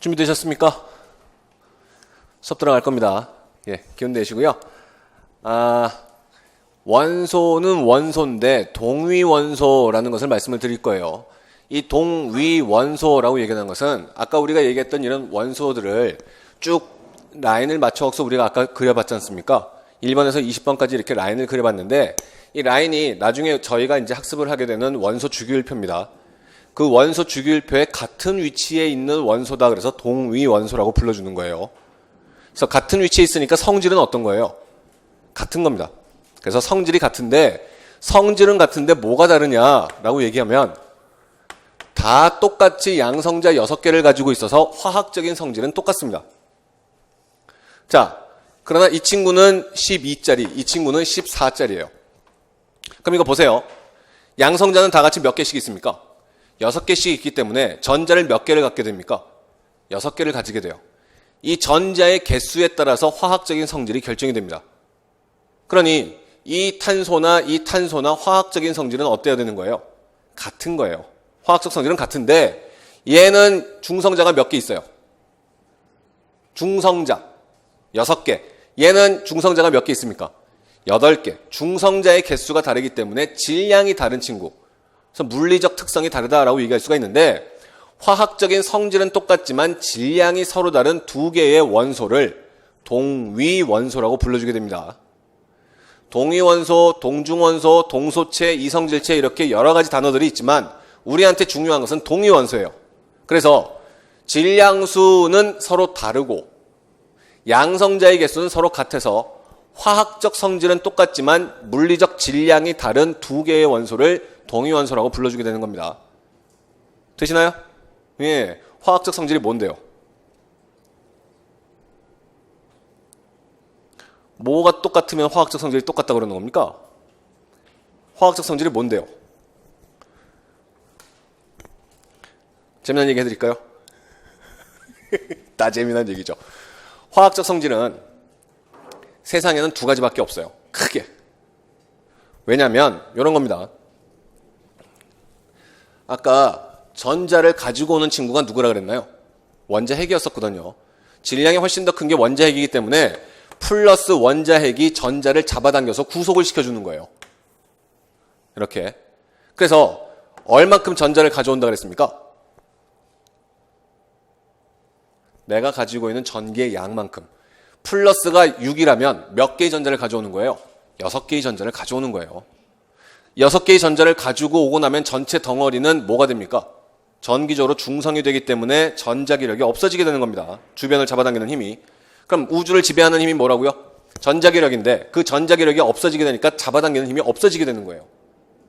준비되셨습니까? 수업 들어갈 겁니다. 예, 기운 내시고요. 원소는 원소인데 동위원소라는 것을 말씀을 드릴 거예요. 이 동위원소라고 얘기하는 것은 아까 우리가 얘기했던 이런 원소들을 쭉 라인을 맞춰서 우리가 아까 그려봤지 않습니까? 1번에서 20번까지 이렇게 라인을 그려봤는데 이 라인이 나중에 저희가 이제 학습을 하게 되는 원소 주기율표입니다. 그 원소 주기율표에 같은 위치에 있는 원소다 그래서 동위원소라고 불러주는 거예요. 그래서 같은 위치에 있으니까 성질은 어떤 거예요? 같은 겁니다. 그래서 성질이 같은데 성질은 같은데 뭐가 다르냐라고 얘기하면 다 똑같이 양성자 6개를 가지고 있어서 화학적인 성질은 똑같습니다. 자, 그러나 이 친구는 12짜리, 이 친구는 14짜리예요. 그럼 이거 보세요. 양성자는 다 같이 몇 개씩 있습니까? 6개씩 있기 때문에 전자를 몇 개를 갖게 됩니까? 6개를 가지게 돼요. 이 전자의 개수에 따라서 화학적인 성질이 결정이 됩니다. 그러니 이 탄소나 화학적인 성질은 어때야 되는 거예요? 같은 거예요. 화학적 성질은 같은데 얘는 중성자가 몇 개 있어요? 중성자 6개. 얘는 중성자가 몇 개 있습니까? 8개. 중성자의 개수가 다르기 때문에 질량이 다른 친구. 그래서 물리적 특성이 다르다라고 얘기할 수가 있는데 화학적인 성질은 똑같지만 질량이 서로 다른 2개의 원소를 동위원소라고 불러주게 됩니다. 동위원소, 동중원소, 동소체, 이성질체 이렇게 여러 가지 단어들이 있지만 우리한테 중요한 것은 동위원소예요. 그래서 질량수는 서로 다르고 양성자의 개수는 서로 같아서 화학적 성질은 똑같지만 물리적 질량이 다른 2개의 원소를 동위원소라고 불러주게 되는 겁니다. 되시나요? 예, 화학적 성질이 뭔데요? 뭐가 똑같으면 화학적 성질이 똑같다 그러는 겁니까? 화학적 성질이 뭔데요? 재미난 얘기 해드릴까요? 다 재미난 얘기죠. 화학적 성질은 세상에는 2가지밖에 없어요. 크게. 왜냐하면 이런 겁니다. 아까 전자를 가지고 오는 친구가 누구라 그랬나요? 원자핵이었었거든요. 질량이 훨씬 더 큰 게 원자핵이기 때문에 플러스 원자핵이 전자를 잡아당겨서 구속을 시켜주는 거예요. 이렇게. 그래서 얼만큼 전자를 가져온다 그랬습니까? 내가 가지고 있는 전기의 양만큼. 플러스가 6이라면 몇 개의 전자를 가져오는 거예요? 6개의 전자를 가져오는 거예요. 6개의 전자를 가지고 오고 나면 전체 덩어리는 뭐가 됩니까? 전기적으로 중성이 되기 때문에 전자기력이 없어지게 되는 겁니다. 주변을 잡아당기는 힘이. 그럼 우주를 지배하는 힘이 뭐라고요? 전자기력인데 그 전자기력이 없어지게 되니까 잡아당기는 힘이 없어지게 되는 거예요.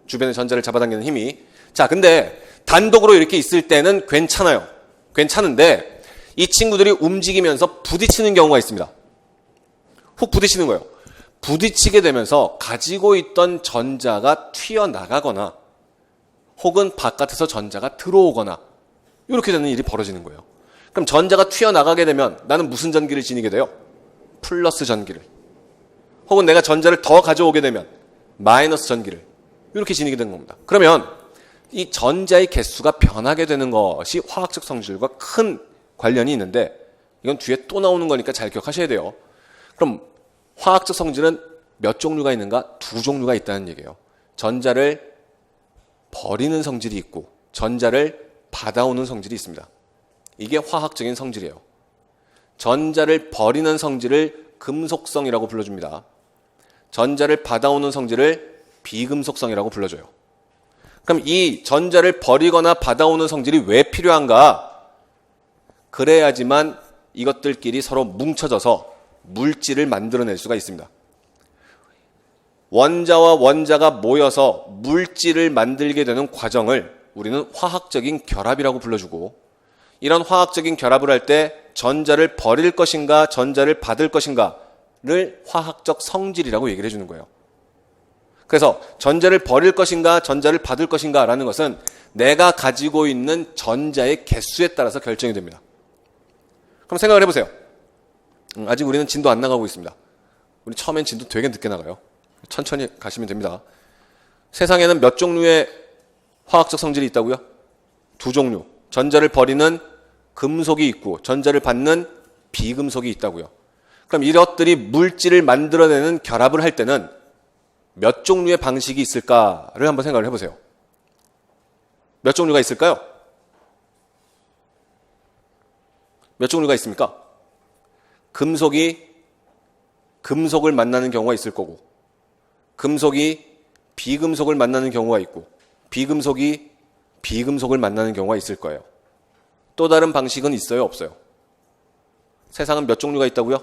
주변의 전자를 잡아당기는 힘이. 자, 근데 단독으로 이렇게 있을 때는 괜찮아요. 괜찮은데 이 친구들이 움직이면서 부딪히는 경우가 있습니다. 훅 부딪히는 거예요. 부딪히게 되면서 가지고 있던 전자가 튀어나가거나 혹은 바깥에서 전자가 들어오거나 이렇게 되는 일이 벌어지는 거예요. 그럼 전자가 튀어나가게 되면 나는 무슨 전기를 지니게 돼요? 플러스 전기를. 혹은 내가 전자를 더 가져오게 되면 마이너스 전기를 이렇게 지니게 되는 겁니다. 그러면 이 전자의 개수가 변하게 되는 것이 화학적 성질과 큰 관련이 있는데 이건 뒤에 또 나오는 거니까 잘 기억하셔야 돼요. 그럼 화학적 성질은 몇 종류가 있는가? 2종류가 있다는 얘기예요. 전자를 버리는 성질이 있고 전자를 받아오는 성질이 있습니다. 이게 화학적인 성질이에요. 전자를 버리는 성질을 금속성이라고 불러줍니다. 전자를 받아오는 성질을 비금속성이라고 불러줘요. 그럼 이 전자를 버리거나 받아오는 성질이 왜 필요한가? 그래야지만 이것들끼리 서로 뭉쳐져서 물질을 만들어낼 수가 있습니다. 원자와 원자가 모여서 물질을 만들게 되는 과정을 우리는 화학적인 결합이라고 불러주고 이런 화학적인 결합을 할 때 전자를 버릴 것인가 전자를 받을 것인가를 화학적 성질이라고 얘기를 해주는 거예요. 그래서 전자를 버릴 것인가 전자를 받을 것인가 라는 것은 내가 가지고 있는 전자의 개수에 따라서 결정이 됩니다. 그럼 생각을 해보세요. 아직 우리는 진도 안 나가고 있습니다. 우리 처음엔 진도 되게 늦게 나가요. 천천히 가시면 됩니다. 세상에는 몇 종류의 화학적 성질이 있다고요? 2종류. 전자를 버리는 금속이 있고 전자를 받는 비금속이 있다고요. 그럼 이것들이 물질을 만들어내는 결합을 할 때는 몇 종류의 방식이 있을까를 한번 생각을 해보세요. 몇 종류가 있을까요? 몇 종류가 있습니까? 금속이 금속을 만나는 경우가 있을 거고, 금속이 비금속을 만나는 경우가 있고, 비금속이 비금속을 만나는 경우가 있을 거예요. 또 다른 방식은 있어요, 없어요? 세상은 몇 종류가 있다고요?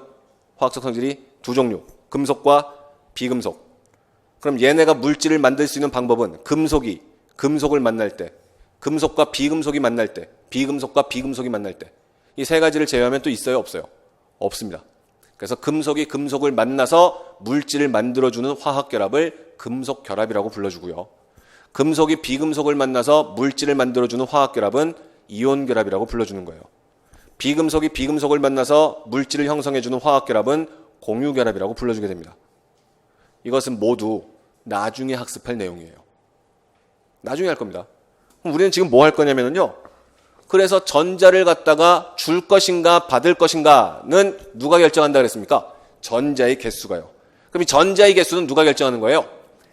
화학적 성질이 두 종류, 금속과 비금속. 그럼 얘네가 물질을 만들 수 있는 방법은 금속이 금속을 만날 때, 금속과 비금속이 만날 때, 비금속과 비금속이 만날 때, 이 세 가지를 제외하면 또 있어요, 없어요? 없습니다. 그래서 금속이 금속을 만나서 물질을 만들어주는 화학결합을 금속결합이라고 불러주고요. 금속이 비금속을 만나서 물질을 만들어주는 화학결합은 이온결합이라고 불러주는 거예요. 비금속이 비금속을 만나서 물질을 형성해주는 화학결합은 공유결합이라고 불러주게 됩니다. 이것은 모두 나중에 학습할 내용이에요. 나중에 할 겁니다. 그럼 우리는 지금 뭐 할 거냐면요. 그래서 전자를 갖다가 줄 것인가 받을 것인가는 누가 결정한다 그랬습니까? 전자의 개수가요. 그럼 이 전자의 개수는 누가 결정하는 거예요?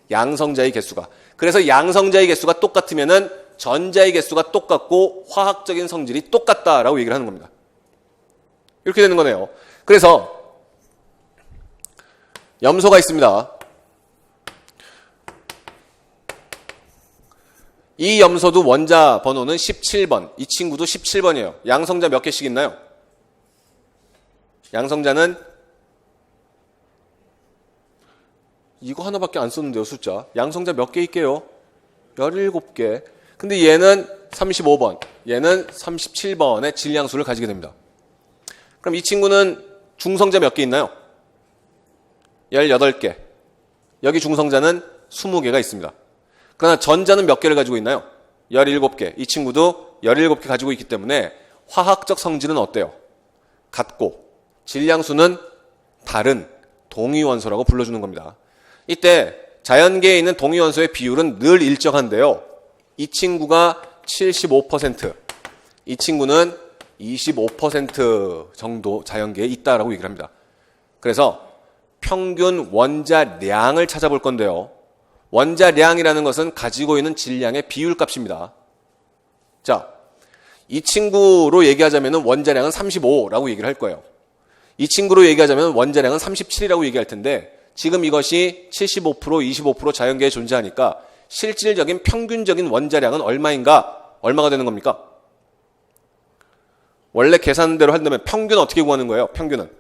양성자의 개수가. 그래서 양성자의 개수가 똑같으면은 전자의 개수가 똑같고 화학적인 성질이 똑같다라고 얘기를 하는 겁니다. 이렇게 되는 거네요. 그래서 염소가 있습니다. 이 염소도 원자 번호는 17번. 이 친구도 17번이에요. 양성자 몇 개씩 있나요? 양성자는 이거 하나밖에 안 썼는데요, 숫자. 양성자 몇 개 있게요? 17개. 근데 얘는 35번, 얘는 37번의 질량수를 가지게 됩니다. 그럼 이 친구는 중성자 몇 개 있나요? 18개. 여기 중성자는 20개가 있습니다. 그러나 전자는 몇 개를 가지고 있나요? 17개. 이 친구도 17개 가지고 있기 때문에 화학적 성질은 어때요? 같고 질량수는 다른 동위원소라고 불러주는 겁니다. 이때 자연계에 있는 동위원소의 비율은 늘 일정한데요. 이 친구가 75%, 이 친구는 25% 정도 자연계에 있다라고 얘기를 합니다. 그래서 평균 원자량을 찾아볼 건데요. 원자량이라는 것은 가지고 있는 질량의 비율값입니다. 자, 이 친구로 얘기하자면 원자량은 35라고 얘기를 할 거예요. 이 친구로 얘기하자면 원자량은 37이라고 얘기할 텐데 지금 이것이 75%, 25% 자연계에 존재하니까 실질적인 평균적인 원자량은 얼마인가? 얼마가 되는 겁니까? 원래 계산대로 한다면 평균은 어떻게 구하는 거예요? 평균은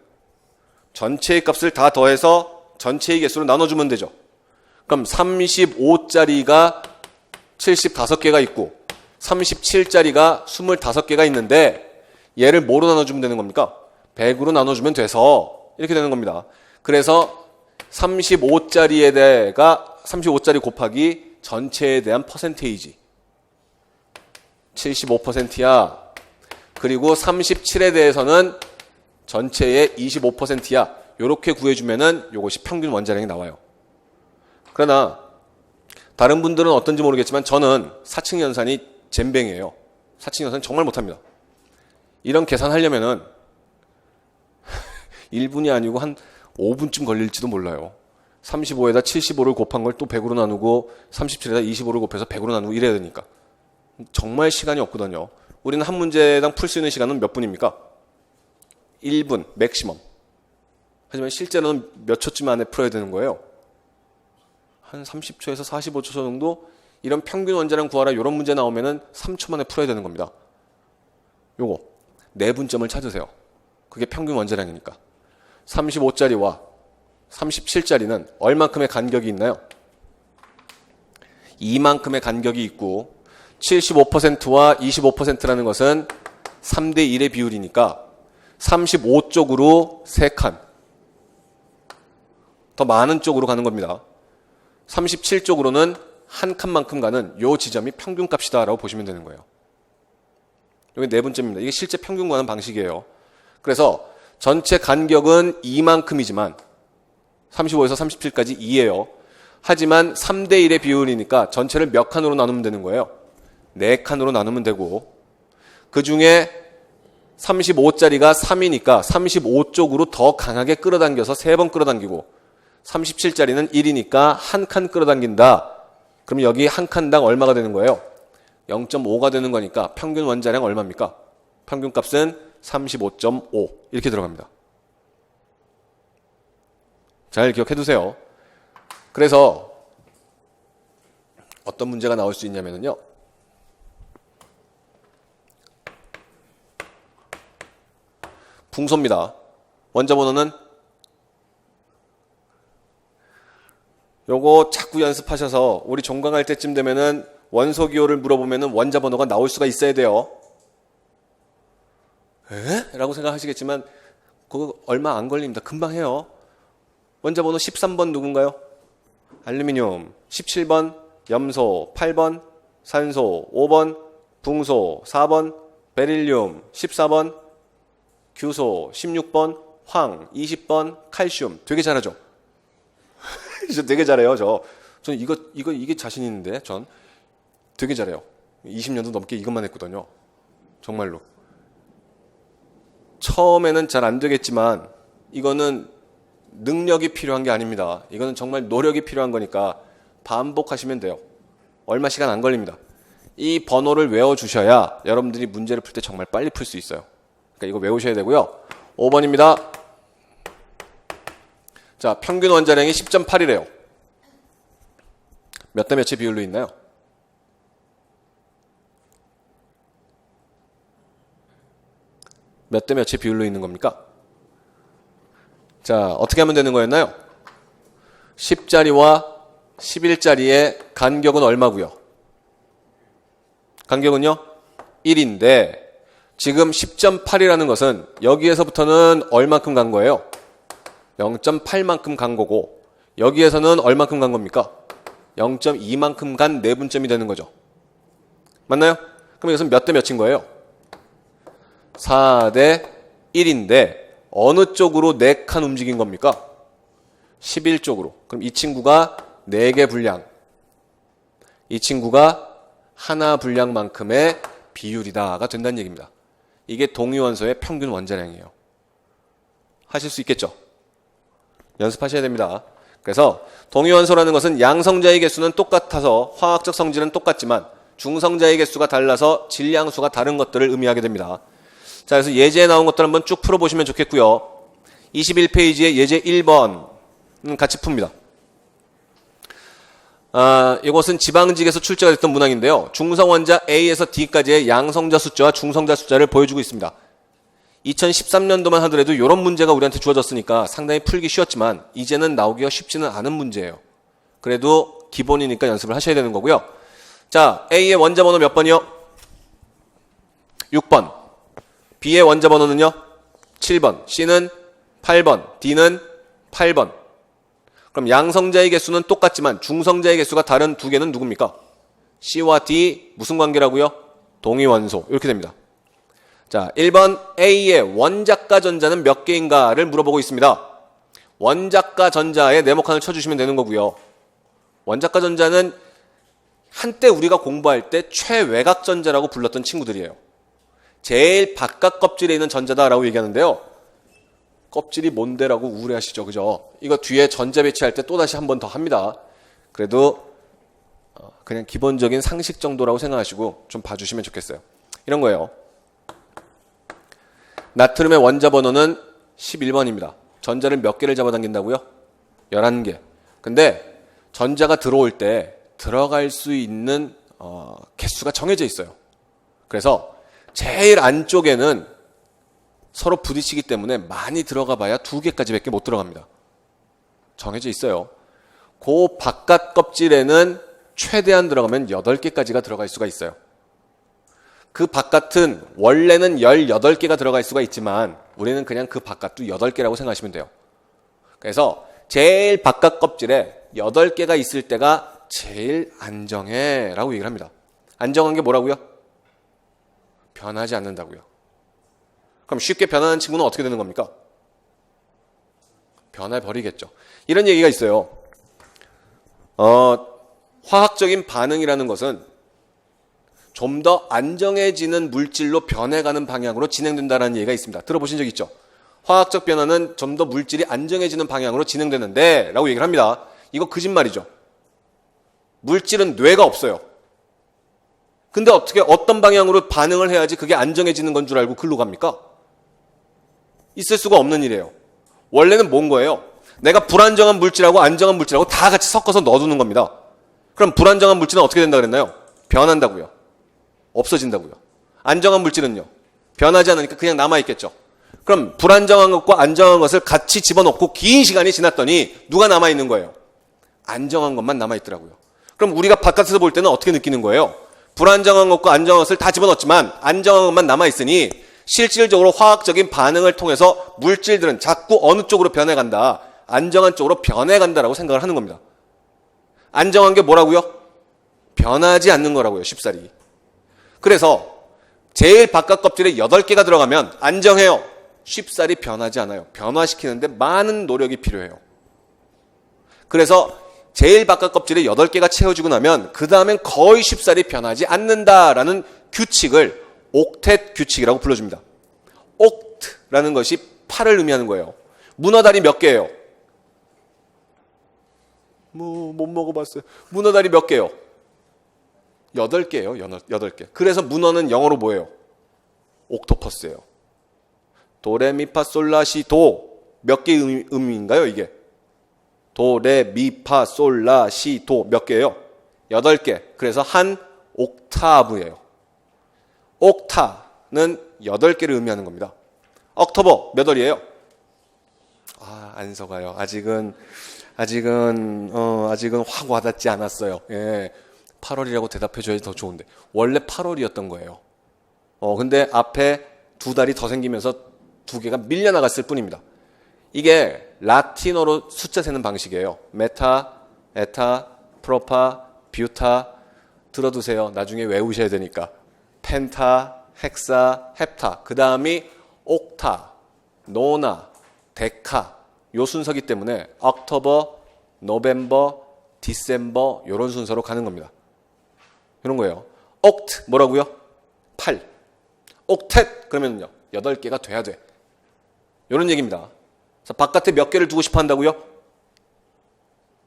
전체의 값을 다 더해서 전체의 개수로 나눠주면 되죠. 그럼 35짜리가 75개가 있고 37짜리가 25개가 있는데 얘를 뭐로 나눠주면 되는 겁니까? 100으로 나눠주면 돼서 이렇게 되는 겁니다. 그래서 35짜리 곱하기 전체에 대한 퍼센테이지 75%야. 그리고 37에 대해서는 전체의 25%야. 이렇게 구해주면은 이것이 평균 원자량이 나와요. 그러나 다른 분들은 어떤지 모르겠지만 저는 사칙연산이 젬뱅이에요. 사칙연산 정말 못합니다. 이런 계산하려면은 1분이 아니고 한 5분쯤 걸릴지도 몰라요. 35에다 75를 곱한 걸 또 100으로 나누고 37에다 25를 곱해서 100으로 나누고 이래야 되니까 정말 시간이 없거든요. 우리는 한 문제당 풀 수 있는 시간은 몇 분입니까? 1분 맥시멈. 하지만 실제로는 몇 초쯤 안에 풀어야 되는 거예요. 한 30초에서 45초 정도 이런 평균 원자량 구하라 이런 문제 나오면은 3초 만에 풀어야 되는 겁니다. 요거 내분점을 찾으세요. 그게 평균 원자량이니까. 35짜리와 37짜리는 얼만큼의 간격이 있나요? 이만큼의 간격이 있고 75%와 25%라는 것은 3대 1의 비율이니까 35쪽으로 3칸 더 많은 쪽으로 가는 겁니다. 37쪽으로는 한 칸만큼 가는 요 지점이 평균값이다 라고 보시면 되는 거예요. 여기 네 번째입니다. 이게 실제 평균 구하는 방식이에요. 그래서 전체 간격은 이만큼이지만 35에서 37까지 2예요. 하지만 3대 1의 비율이니까 전체를 몇 칸으로 나누면 되는 거예요? 4칸으로 나누면 되고 그 중에 35짜리가 3이니까 35쪽으로 더 강하게 끌어당겨서 3번 끌어당기고 37짜리는 1이니까 한 칸 끌어당긴다. 그럼 여기 한 칸당 얼마가 되는 거예요? 0.5가 되는 거니까 평균 원자량 얼마입니까? 평균 값은 35.5 이렇게 들어갑니다. 잘 기억해 두세요. 그래서 어떤 문제가 나올 수 있냐면요. 붕소입니다. 원자 번호는 요거 자꾸 연습하셔서 우리 종강할 때쯤 되면은 원소 기호를 물어보면은 원자 번호가 나올 수가 있어야 돼요. 에? 라고 생각하시겠지만 그거 얼마 안 걸립니다. 금방 해요. 원자 번호 13번 누군가요? 알루미늄. 17번 염소. 8번 산소. 5번 붕소. 4번 베릴륨. 14번 규소. 16번 황. 20번 칼슘. 되게 잘하죠? 저 되게 잘해요. 전 이게 자신 있는데 전 되게 잘해요. 20년도 넘게 이것만 했거든요. 정말로. 처음에는 잘 안 되겠지만 이거는 능력이 필요한 게 아닙니다. 이거는 정말 노력이 필요한 거니까 반복하시면 돼요. 얼마 시간 안 걸립니다. 이 번호를 외워주셔야 여러분들이 문제를 풀 때 정말 빨리 풀 수 있어요. 그러니까 이거 외우셔야 되고요. 5번입니다. 자, 평균 원자량이 10.8이래요. 몇 대 몇의 비율로 있나요? 몇 대 몇의 비율로 있는 겁니까? 자, 어떻게 하면 되는 거였나요? 10짜리와 11짜리의 간격은 얼마고요? 간격은요? 1인데 지금 10.8이라는 것은 여기에서부터는 얼만큼 간 거예요? 0.8만큼 간 거고 여기에서는 얼만큼 간 겁니까? 0.2만큼 간 내분점이 되는 거죠. 맞나요? 그럼 이것은 몇 대 몇인 거예요? 4대 1인데 어느 쪽으로 4칸 움직인 겁니까? 11쪽으로. 그럼 이 친구가 4개 분량, 이 친구가 하나 분량만큼의 비율이다가 된다는 얘기입니다. 이게 동위원소의 평균 원자량이에요. 하실 수 있겠죠? 연습하셔야 됩니다. 그래서 동위원소라는 것은 양성자의 개수는 똑같아서 화학적 성질은 똑같지만 중성자의 개수가 달라서 질량수가 다른 것들을 의미하게 됩니다. 자, 그래서 예제에 나온 것들 한번 쭉 풀어보시면 좋겠고요. 21페이지에 예제 1번 같이 풉니다. 이것은 지방직에서 출제가 됐던 문항인데요. 중성원자 A에서 D까지의 양성자 숫자와 중성자 숫자를 보여주고 있습니다. 2013년도만 하더라도 이런 문제가 우리한테 주어졌으니까 상당히 풀기 쉬웠지만 이제는 나오기가 쉽지는 않은 문제예요. 그래도 기본이니까 연습을 하셔야 되는 거고요. 자, A의 원자 번호 몇 번이요? 6번. B의 원자 번호는요? 7번. C는 8번. D는 8번. 그럼 양성자의 개수는 똑같지만 중성자의 개수가 다른 두 개는 누굽니까? C와 D 무슨 관계라고요? 동위원소. 이렇게 됩니다. 자, 1번 A의 원자가 전자는 몇 개인가를 물어보고 있습니다. 원자가 전자에 네모칸을 쳐주시면 되는 거고요. 원자가 전자는 한때 우리가 공부할 때 최외곽 전자라고 불렀던 친구들이에요. 제일 바깥 껍질에 있는 전자다라고 얘기하는데요. 껍질이 뭔데라고 우울해하시죠, 그죠? 이거 뒤에 전자 배치할 때 또다시 한 번 더 합니다. 그래도 그냥 기본적인 상식 정도라고 생각하시고 좀 봐주시면 좋겠어요. 이런 거예요. 나트륨의 원자 번호는 11번입니다. 전자를 몇 개를 잡아당긴다고요? 11개. 근데 전자가 들어올 때 들어갈 수 있는 개수가 정해져 있어요. 그래서 제일 안쪽에는 서로 부딪히기 때문에 많이 들어가 봐야 2개까지밖에 못 들어갑니다. 정해져 있어요. 그 바깥 껍질에는 최대한 들어가면 8개까지가 들어갈 수가 있어요. 그 바깥은 원래는 18개가 들어갈 수가 있지만 우리는 그냥 그 바깥도 8개라고 생각하시면 돼요. 그래서 제일 바깥 껍질에 8개가 있을 때가 제일 안정해 라고 얘기를 합니다. 안정한 게 뭐라고요? 변하지 않는다고요. 그럼 쉽게 변하는 친구는 어떻게 되는 겁니까? 변해버리겠죠. 이런 얘기가 있어요. 화학적인 반응이라는 것은 좀 더 안정해지는 물질로 변해가는 방향으로 진행된다는 얘기가 있습니다. 들어보신 적 있죠? 화학적 변화는 좀 더 물질이 안정해지는 방향으로 진행되는데 라고 얘기를 합니다. 이거 거짓말이죠. 물질은 뇌가 없어요. 근데 어떻게 어떤 방향으로 반응을 해야지 그게 안정해지는 건 줄 알고 글로 갑니까? 있을 수가 없는 일이에요. 원래는 뭔 거예요? 내가 불안정한 물질하고 안정한 물질하고 다 같이 섞어서 넣어두는 겁니다. 그럼 불안정한 물질은 어떻게 된다 그랬나요? 변한다고요. 없어진다고요. 안정한 물질은요? 변하지 않으니까 그냥 남아있겠죠. 그럼 불안정한 것과 안정한 것을 같이 집어넣고 긴 시간이 지났더니 누가 남아있는 거예요? 안정한 것만 남아있더라고요. 그럼 우리가 바깥에서 볼 때는 어떻게 느끼는 거예요? 불안정한 것과 안정한 것을 다 집어넣었지만 안정한 것만 남아있으니 실질적으로 화학적인 반응을 통해서 물질들은 자꾸 어느 쪽으로 변해간다. 안정한 쪽으로 변해간다라고 생각을 하는 겁니다. 안정한 게 뭐라고요? 변하지 않는 거라고요. 쉽사리. 그래서 제일 바깥 껍질에 8개가 들어가면 안정해요. 쉽사리 변하지 않아요. 변화시키는데 많은 노력이 필요해요. 그래서 제일 바깥 껍질에 8개가 채워지고 나면 그 다음엔 거의 쉽사리 변하지 않는다라는 규칙을 옥텟 규칙이라고 불러줍니다. 옥트라는 것이 8을 의미하는 거예요. 문어다리 몇 개예요? 못 먹어봤어요. 문어다리 몇 개요? 8개예요. 8개. 그래서 문어는 영어로 뭐예요? 옥토퍼스예요. 도레미파솔라시도 몇 개의 의미인가요 이게? 도레미파솔라시도 몇 개예요? 8개. 그래서 한 옥타브예요. 옥타는 8개를 의미하는 겁니다. 옥토버 몇 월이에요? 안 속아요. 아직은 확 와닿지 않았어요. 예. 8월이라고 대답해줘야지 더 좋은데. 원래 8월이었던 거예요. 근데 앞에 2달이 더 생기면서 2개가 밀려나갔을 뿐입니다. 이게 라틴어로 숫자 세는 방식이에요. 메타, 에타, 프로파, 뷰타. 들어두세요. 나중에 외우셔야 되니까. 펜타, 헥사, 헵타. 그 다음이 옥타, 노나, 데카. 요 순서기 때문에 옥토버, 노벰버, 디셈버 요런 순서로 가는 겁니다. 이런 거예요. 옥트 뭐라고요? 8. 옥텟 그러면요 8개가 돼야 돼. 이런 얘기입니다. 자, 바깥에 몇 개를 두고 싶어 한다고요?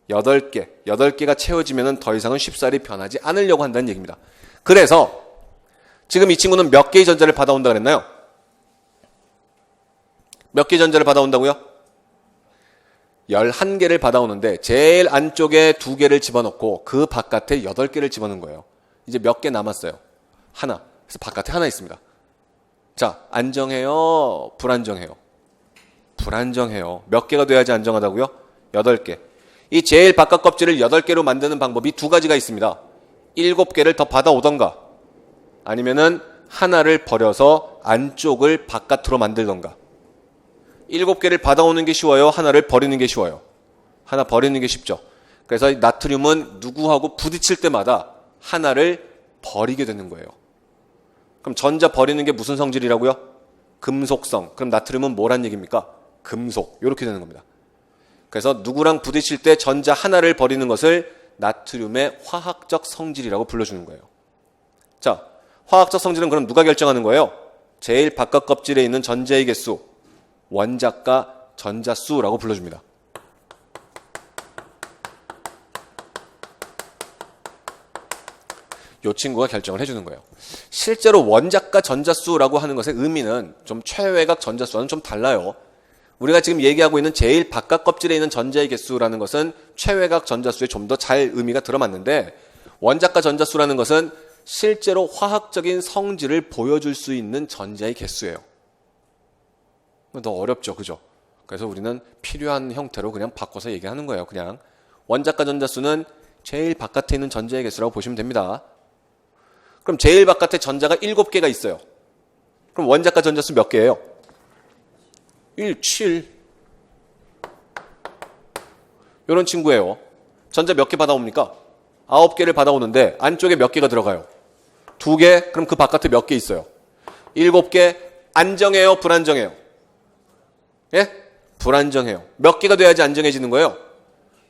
8개. 8개가 채워지면 더 이상은 쉽사리 변하지 않으려고 한다는 얘기입니다. 그래서 지금 이 친구는 몇 개의 전자를 받아온다 그랬나요? 몇 개의 전자를 받아온다고요? 11개를 받아오는데 제일 안쪽에 2개를 집어넣고 그 바깥에 8개를 집어넣은 거예요. 이제 몇 개 남았어요? 하나. 그래서 바깥에 하나 있습니다. 자, 안정해요? 불안정해요? 불안정해요. 몇 개가 돼야지 안정하다고요? 8개. 이 제일 바깥 껍질을 8개로 만드는 방법이 2가지가 있습니다. 7개를 더 받아오던가 아니면은 하나를 버려서 안쪽을 바깥으로 만들던가. 7개를 받아오는 게 쉬워요? 하나를 버리는 게 쉬워요? 하나 버리는 게 쉽죠. 그래서 나트륨은 누구하고 부딪힐 때마다 하나를 버리게 되는 거예요. 그럼 전자 버리는 게 무슨 성질이라고요? 금속성. 그럼 나트륨은 뭐란 얘기입니까? 금속. 이렇게 되는 겁니다. 그래서 누구랑 부딪힐 때 전자 하나를 버리는 것을 나트륨의 화학적 성질이라고 불러주는 거예요. 자, 화학적 성질은 그럼 누가 결정하는 거예요? 제일 바깥 껍질에 있는 전자의 개수, 원자과 전자수라고 불러줍니다. 이 친구가 결정을 해주는 거예요. 실제로 원자과 전자수라고 하는 것의 의미는 좀 최외각 전자수와는 좀 달라요. 우리가 지금 얘기하고 있는 제일 바깥 껍질에 있는 전자의 개수라는 것은 최외각 전자수에 좀 더 잘 의미가 들어맞는데 원자과 전자수라는 것은 실제로 화학적인 성질을 보여줄 수 있는 전자의 개수예요. 더 어렵죠. 그죠? 그래서 우리는 필요한 형태로 그냥 바꿔서 얘기하는 거예요. 그냥 원자과 전자수는 제일 바깥에 있는 전자의 개수라고 보시면 됩니다. 그럼 제일 바깥에 전자가 7개가 있어요. 그럼 원자과 전자수 몇 개예요? 1, 7. 이런 친구예요. 전자 몇 개 받아옵니까? 9개를 받아오는데 안쪽에 몇 개가 들어가요? 2개? 그럼 그 바깥에 몇 개 있어요? 7개. 안정해요? 불안정해요? 예? 불안정해요. 몇 개가 돼야지 안정해지는 거예요?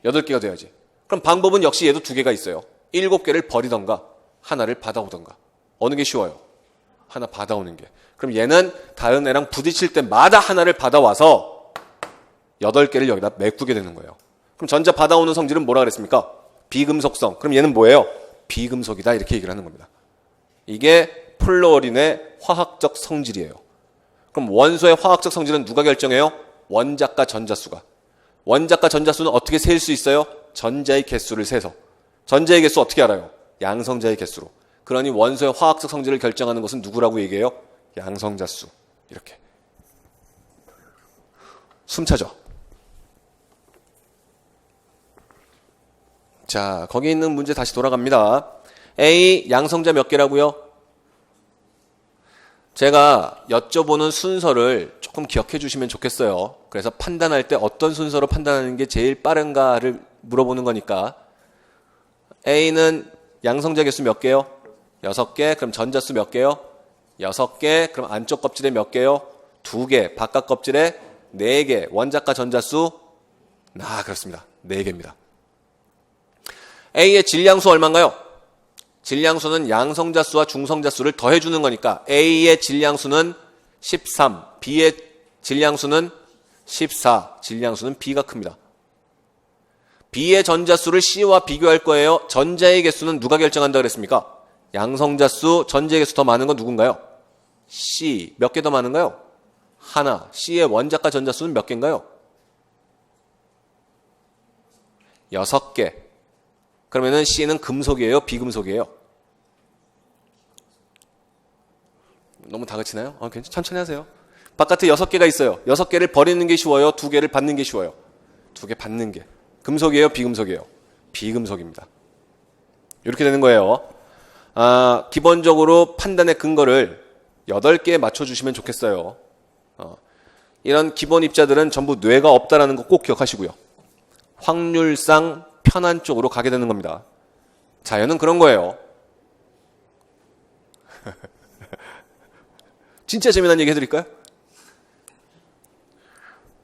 8개가 돼야지. 그럼 방법은 역시 얘도 2개가 있어요. 7개를 버리던가 하나를 받아오던가. 어느 게 쉬워요? 하나 받아오는 게. 그럼 얘는 다른 애랑 부딪힐 때마다 하나를 받아와서 8개를 여기다 메꾸게 되는 거예요. 그럼 전자 받아오는 성질은 뭐라 그랬습니까? 비금속성. 그럼 얘는 뭐예요? 비금속이다 이렇게 얘기를 하는 겁니다. 이게 플루오린의 화학적 성질이에요. 그럼 원소의 화학적 성질은 누가 결정해요? 원자과 전자수가. 원자과 전자수는 어떻게 셀 수 있어요? 전자의 개수를 세서. 전자의 개수 어떻게 알아요? 양성자의 개수로. 그러니 원소의 화학적 성질을 결정하는 것은 누구라고 얘기해요? 양성자수. 이렇게. 숨차죠? 자, 거기 있는 문제 다시 돌아갑니다. A 양성자 몇 개라고요? 제가 여쭤보는 순서를 조금 기억해 주시면 좋겠어요. 그래서 판단할 때 어떤 순서로 판단하는 게 제일 빠른가를 물어보는 거니까. A는 양성자 개수 몇 개요? 6개. 그럼 전자수 몇 개요? 6개. 그럼 안쪽 껍질에 몇 개요? 2개. 바깥 껍질에 4개. 원자과 전자수? 그렇습니다. 4개입니다. A의 질량수 얼마인가요? 질량수는 양성자수와 중성자수를 더해주는 거니까 A의 질량수는 13, B의 질량수는 14, 질량수는 B가 큽니다. B의 전자수를 C와 비교할 거예요. 전자의 개수는 누가 결정한다 그랬습니까? 양성자수, 전자의 개수 더 많은 건 누군가요? C. 몇 개 더 많은가요? 하나. C의 원자과 전자수는 몇 개인가요? 6개. 그러면은 C는 금속이에요? 비금속이에요? 너무 다그치나요? 괜찮아요. 천천히 하세요. 바깥에 6개가 있어요. 6개를 버리는 게 쉬워요? 2개를 받는 게 쉬워요? 2개 받는 게. 금속이에요? 비금속이에요? 비금속입니다. 이렇게 되는 거예요. 기본적으로 판단의 근거를 8개에 맞춰주시면 좋겠어요. 이런 기본 입자들은 전부 뇌가 없다라는 거 꼭 기억하시고요. 확률상 편한 쪽으로 가게 되는 겁니다. 자연은 그런 거예요. 진짜 재미난 얘기 해드릴까요?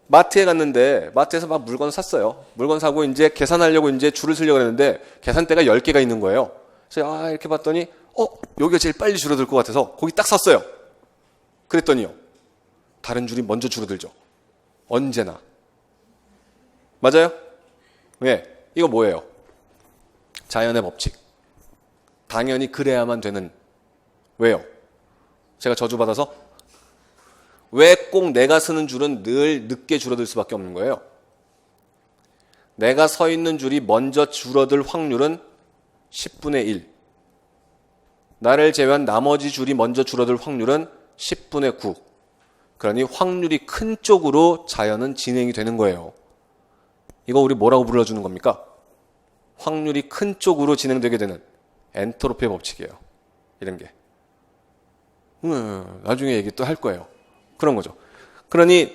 마트에 갔는데 마트에서 막 물건 샀어요. 물건 사고 이제 계산하려고 이제 줄을 서려고 했는데 계산대가 10개가 있는 거예요. 그래서 이렇게 봤더니 여기가 제일 빨리 줄어들 것 같아서 거기 딱 섰어요. 그랬더니요. 다른 줄이 먼저 줄어들죠. 언제나. 맞아요? 왜? 이거 뭐예요? 자연의 법칙. 당연히 그래야만 되는. 왜요? 제가 저주받아서? 왜 꼭 내가 서는 줄은 늘 늦게 줄어들 수밖에 없는 거예요? 내가 서 있는 줄이 먼저 줄어들 확률은 10분의 1. 나를 제외한 나머지 줄이 먼저 줄어들 확률은 10분의 9. 그러니 확률이 큰 쪽으로 자연은 진행이 되는 거예요. 이거 우리 뭐라고 불러주는 겁니까? 확률이 큰 쪽으로 진행되게 되는 엔트로피의 법칙이에요. 이런 게. 나중에 얘기 또 할 거예요. 그런 거죠. 그러니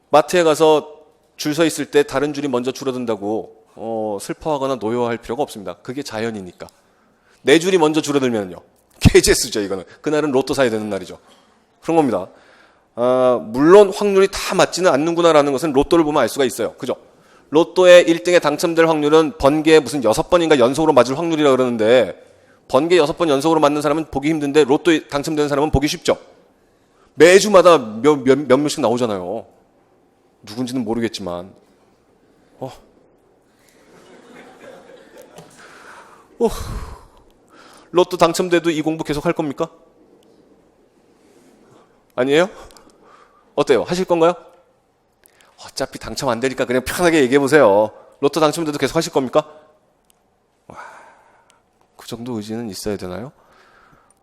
마트에 가서 줄 서 있을 때 다른 줄이 먼저 줄어든다고 슬퍼하거나 노여할 필요가 없습니다. 그게 자연이니까. 내 줄이 먼저 줄어들면요. 개재수죠, 이거는. 그날은 로또 사야 되는 날이죠. 그런 겁니다. 물론 확률이 다 맞지는 않는구나라는 것은 로또를 보면 알 수가 있어요. 그죠? 로또의 1등에 당첨될 확률은 번개에 무슨 6번인가 연속으로 맞을 확률이라고 그러는데 번개 6번 연속으로 맞는 사람은 보기 힘든데 로또에 당첨되는 사람은 보기 쉽죠? 매주마다 몇몇씩 나오잖아요. 누군지는 모르겠지만. 로또 당첨돼도 이 공부 계속 할 겁니까? 아니에요? 어때요? 하실 건가요? 어차피 당첨 안 되니까 그냥 편하게 얘기해 보세요. 로또 당첨돼도 계속 하실 겁니까? 그 정도 의지는 있어야 되나요?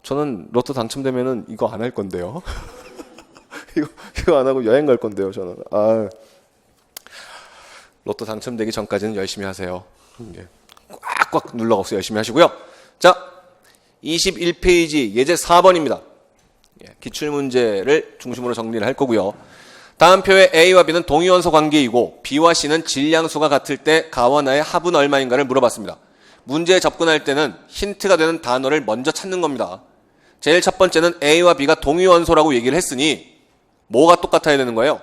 저는 로또 당첨되면은 이거 안 할 건데요. 이거 안 하고 여행 갈 건데요, 저는. 로또 당첨되기 전까지는 열심히 하세요. 꽉꽉 눌러서 열심히 하시고요. 자, 21페이지 예제 4번입니다. 기출문제를 중심으로 정리를 할 거고요. 다음 표의 A와 B는 동위원소 관계이고 B와 C는 질량수가 같을 때 가와 나의 합은 얼마인가를 물어봤습니다. 문제에 접근할 때는 힌트가 되는 단어를 먼저 찾는 겁니다. 제일 첫 번째는 A와 B가 동위원소라고 얘기를 했으니 뭐가 똑같아야 되는 거예요?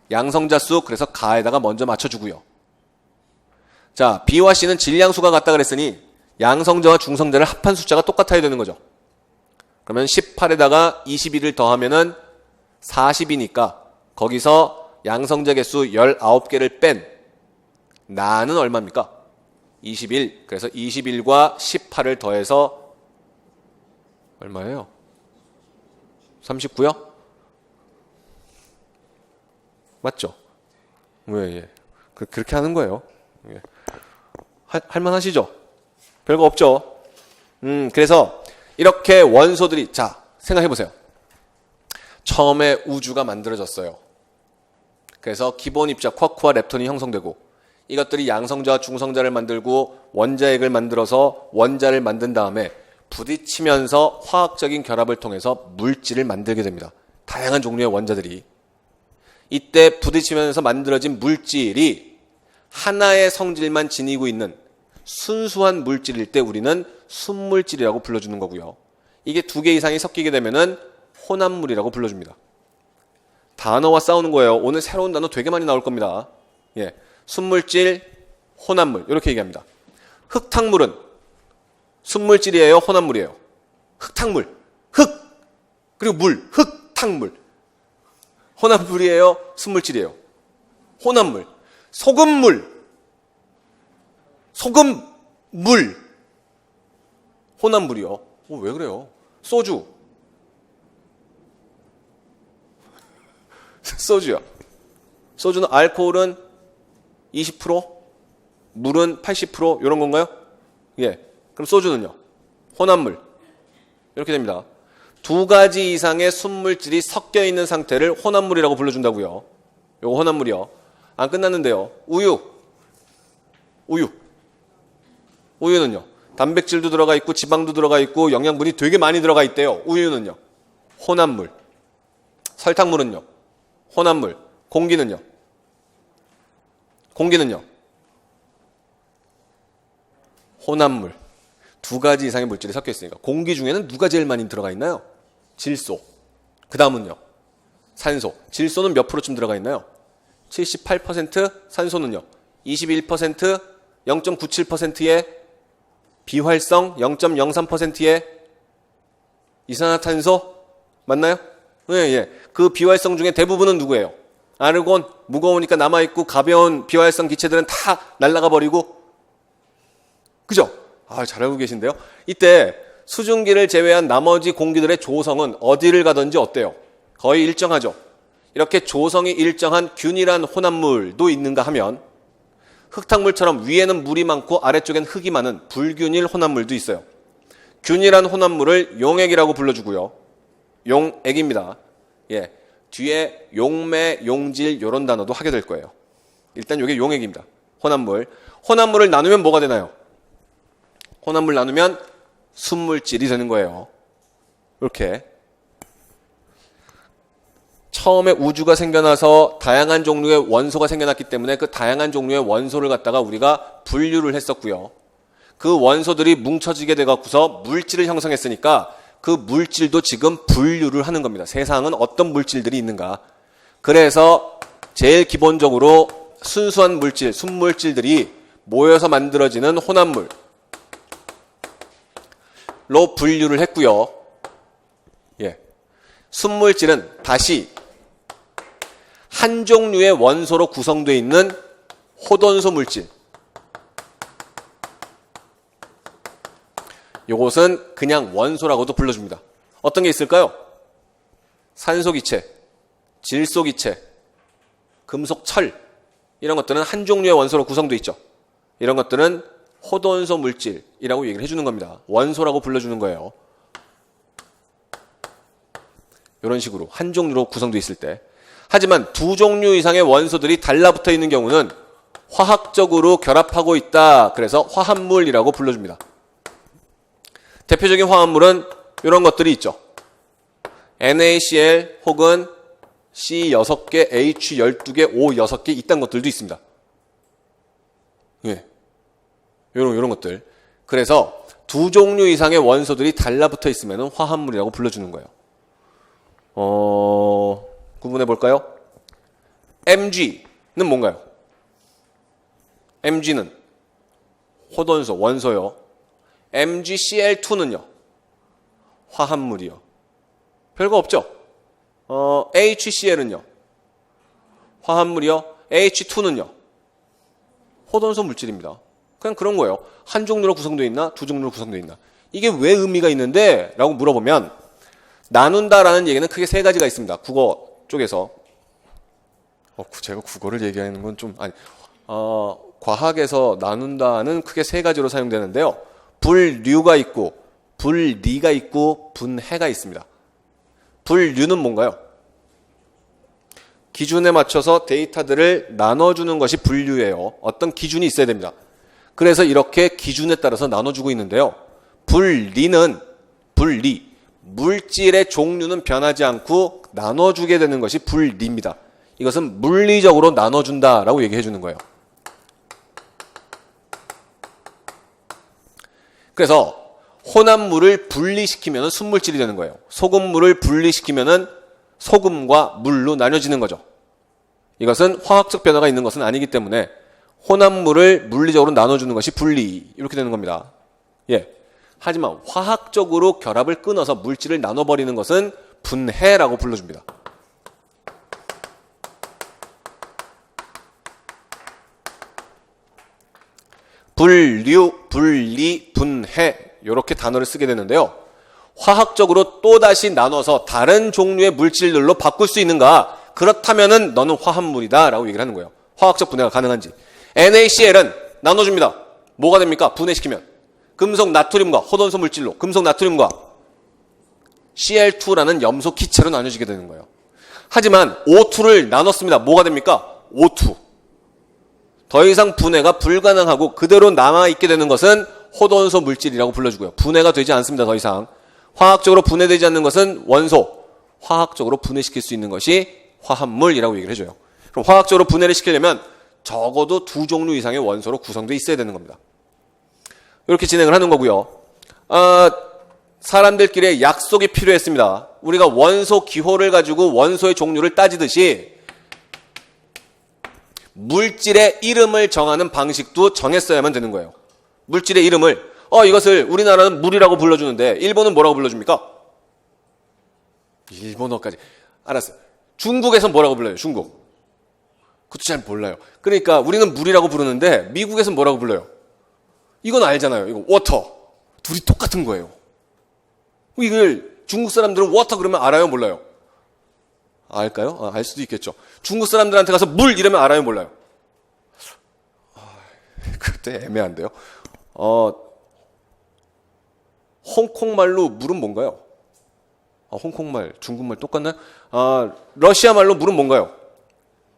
양성자수, 그래서 가에다가 먼저 맞춰주고요. 자, B와 C는 질량수가 같다 그랬으니 양성자와 중성자를 합한 숫자가 똑같아야 되는 거죠. 그러면 18에다가 21을 더하면은 40이니까 거기서 양성자 개수 19개를 뺀 나는 얼마입니까? 21. 그래서 21과 18을 더해서 얼마예요? 39요? 맞죠? 예. 그렇게 하는 거예요. 예. 할만하시죠? 별거 없죠? 그래서 이렇게 원소들이, 자, 생각해보세요. 처음에 우주가 만들어졌어요. 그래서 기본 입자 쿼크와 렙톤이 형성되고 이것들이 양성자와 중성자를 만들고 원자핵을 만들어서 원자를 만든 다음에 부딪히면서 화학적인 결합을 통해서 물질을 만들게 됩니다. 다양한 종류의 원자들이. 이때 부딪히면서 만들어진 물질이 하나의 성질만 지니고 있는 순수한 물질일 때 우리는 순물질이라고 불러주는 거고요. 이게 2개 이상이 섞이게 되면은 혼합물이라고 불러줍니다. 단어와 싸우는 거예요. 오늘 새로운 단어 되게 많이 나올 겁니다. 예, 순물질, 혼합물 이렇게 얘기합니다. 흙탕물은 순물질이에요, 혼합물이에요? 흙탕물, 흙 그리고 물, 흙탕물. 혼합물이에요, 순물질이에요? 혼합물. 소금물, 소금물, 혼합물이요. 왜 그래요? 소주, 소주요. 소주는 알코올은 20%, 물은 80% 이런 건가요? 예. 그럼 소주는요? 혼합물. 이렇게 됩니다. 2가지 이상의 순물질이 섞여 있는 상태를 혼합물이라고 불러준다고요. 요거 혼합물이요. 안 끝났는데요. 우유는요. 단백질도 들어가 있고 지방도 들어가 있고 영양분이 되게 많이 들어가 있대요. 우유는요. 혼합물. 설탕물은요. 혼합물. 공기는요. 혼합물. 2가지 이상의 물질이 섞여 있으니까. 공기 중에는 누가 제일 많이 들어가 있나요? 질소. 그 다음은요. 산소. 질소는 몇 프로쯤 들어가 있나요? 78%, 산소는요. 21%, 0.97%의 비활성, 0.03%의 이산화탄소 맞나요? 예. 그 비활성 중에 대부분은 누구예요? 아르곤, 무거우니까 남아있고 가벼운 비활성 기체들은 다 날아가 버리고. 그죠? 잘 알고 계신데요. 이때 수증기를 제외한 나머지 공기들의 조성은 어디를 가든지 어때요? 거의 일정하죠. 이렇게 조성이 일정한 균일한 혼합물도 있는가 하면 흙탕물처럼 위에는 물이 많고 아래쪽엔 흙이 많은 불균일 혼합물도 있어요. 균일한 혼합물을 용액이라고 불러주고요. 용액입니다. 예, 뒤에 용매, 용질 이런 단어도 하게 될 거예요. 일단 이게 용액입니다. 혼합물. 혼합물을 나누면 뭐가 되나요? 혼합물 나누면 순물질이 되는 거예요. 이렇게. 처음에 우주가 생겨나서 다양한 종류의 원소가 생겨났기 때문에 그 다양한 종류의 원소를 갖다가 우리가 분류를 했었고요. 그 원소들이 뭉쳐지게 돼갖고서 물질을 형성했으니까 그 물질도 지금 분류를 하는 겁니다. 세상은 어떤 물질들이 있는가. 그래서 제일 기본적으로 순수한 물질, 순물질들이 모여서 만들어지는 혼합물로 분류를 했고요. 예. 순물질은 다시 한 종류의 원소로 구성되어 있는 호돈소 물질. 이것은 그냥 원소라고도 불러줍니다. 어떤 게 있을까요? 산소기체, 질소기체, 금속, 철 이런 것들은 한 종류의 원소로 구성되어 있죠. 이런 것들은 호돈소 물질이라고 얘기를 해주는 겁니다. 원소라고 불러주는 거예요. 이런 식으로 한 종류로 구성되어 있을 때. 하지만 2종류 이상의 원소들이 달라붙어 있는 경우는 화학적으로 결합하고 있다. 그래서 화합물이라고 불러줍니다. 대표적인 화합물은 이런 것들이 있죠. NaCl 혹은 C 6개, H 12개, O 6개 이딴 것들도 있습니다. 예. 이런 것들. 그래서 2종류 이상의 원소들이 달라붙어 있으면 화합물이라고 불러주는 거예요. 구분해 볼까요? Mg는 뭔가요? Mg는 호돈소, 원소요. MgCl2는요. 화합물이요. 별거 없죠? HCl은요? 화합물이요. H2는요? 호돈소 물질입니다. 그냥 그런 거예요. 한 종류로 구성되어 있나? 두 종류로 구성되어 있나? 이게 왜 의미가 있는데? 라고 물어보면 나눈다라는 얘기는 크게 세 가지가 있습니다. 국어 쪽에서. 제가 국어를 얘기하는 건 좀 아니. 과학에서 나눈다는 크게 세 가지로 사용되는데요. 분류가 있고 분리가 있고 분해가 있습니다. 분류는 뭔가요? 기준에 맞춰서 데이터들을 나눠주는 것이 분류예요. 어떤 기준이 있어야 됩니다. 그래서 이렇게 기준에 따라서 나눠주고 있는데요. 분리는 물질의 종류는 변하지 않고 나눠주게 되는 것이 분리입니다. 이것은 물리적으로 나눠준다라고 얘기해 주는 거예요. 그래서 혼합물을 분리시키면 순물질이 되는 거예요. 소금물을 분리시키면 소금과 물로 나뉘어지는 거죠. 이것은 화학적 변화가 있는 것은 아니기 때문에 혼합물을 물리적으로 나눠주는 것이 분리, 이렇게 되는 겁니다. 예. 하지만 화학적으로 결합을 끊어서 물질을 나눠버리는 것은 분해라고 불러줍니다. 분류, 분리, 분해 이렇게 단어를 쓰게 되는데요. 화학적으로 또다시 나눠서 다른 종류의 물질들로 바꿀 수 있는가? 그렇다면은 너는 화합물이다 라고 얘기를 하는 거예요. 화학적 분해가 가능한지. NaCl은 나눠줍니다. 뭐가 됩니까? 분해시키면 금속 나트륨과 호돈소 물질로 금속 나트륨과 Cl2라는 염소 기체로 나눠지게 되는 거예요. 하지만 O2를 나눴습니다. 뭐가 됩니까? O2. 더 이상 분해가 불가능하고 그대로 남아있게 되는 것은 호돈소 물질이라고 불러주고요. 분해가 되지 않습니다. 더 이상. 화학적으로 분해되지 않는 것은 원소. 화학적으로 분해시킬 수 있는 것이 화합물이라고 얘기를 해줘요. 그럼 화학적으로 분해를 시키려면 적어도 두 종류 이상의 원소로 구성되어 있어야 되는 겁니다. 이렇게 진행을 하는 거고요. 사람들끼리의 약속이 필요했습니다. 우리가 원소 기호를 가지고 원소의 종류를 따지듯이 물질의 이름을 정하는 방식도 정했어야만 되는 거예요. 물질의 이름을 이것을 우리나라는 물이라고 불러주는데 일본은 뭐라고 불러줍니까? 일본어까지. 알았어요. 중국에서 뭐라고 불러요? 중국. 그것도 잘 몰라요. 그러니까 우리는 물이라고 부르는데 미국에서는 뭐라고 불러요? 이건 알잖아요. 이거 워터. 둘이 똑같은 거예요. 이걸 중국 사람들은 워터 그러면 알아요? 몰라요? 알까요? 알 수도 있겠죠. 중국 사람들한테 가서 물 이러면 알아요? 몰라요? 그때 애매한데요. 홍콩말로 물은 뭔가요? 홍콩말, 중국말 똑같나요? 러시아 말로 물은 뭔가요?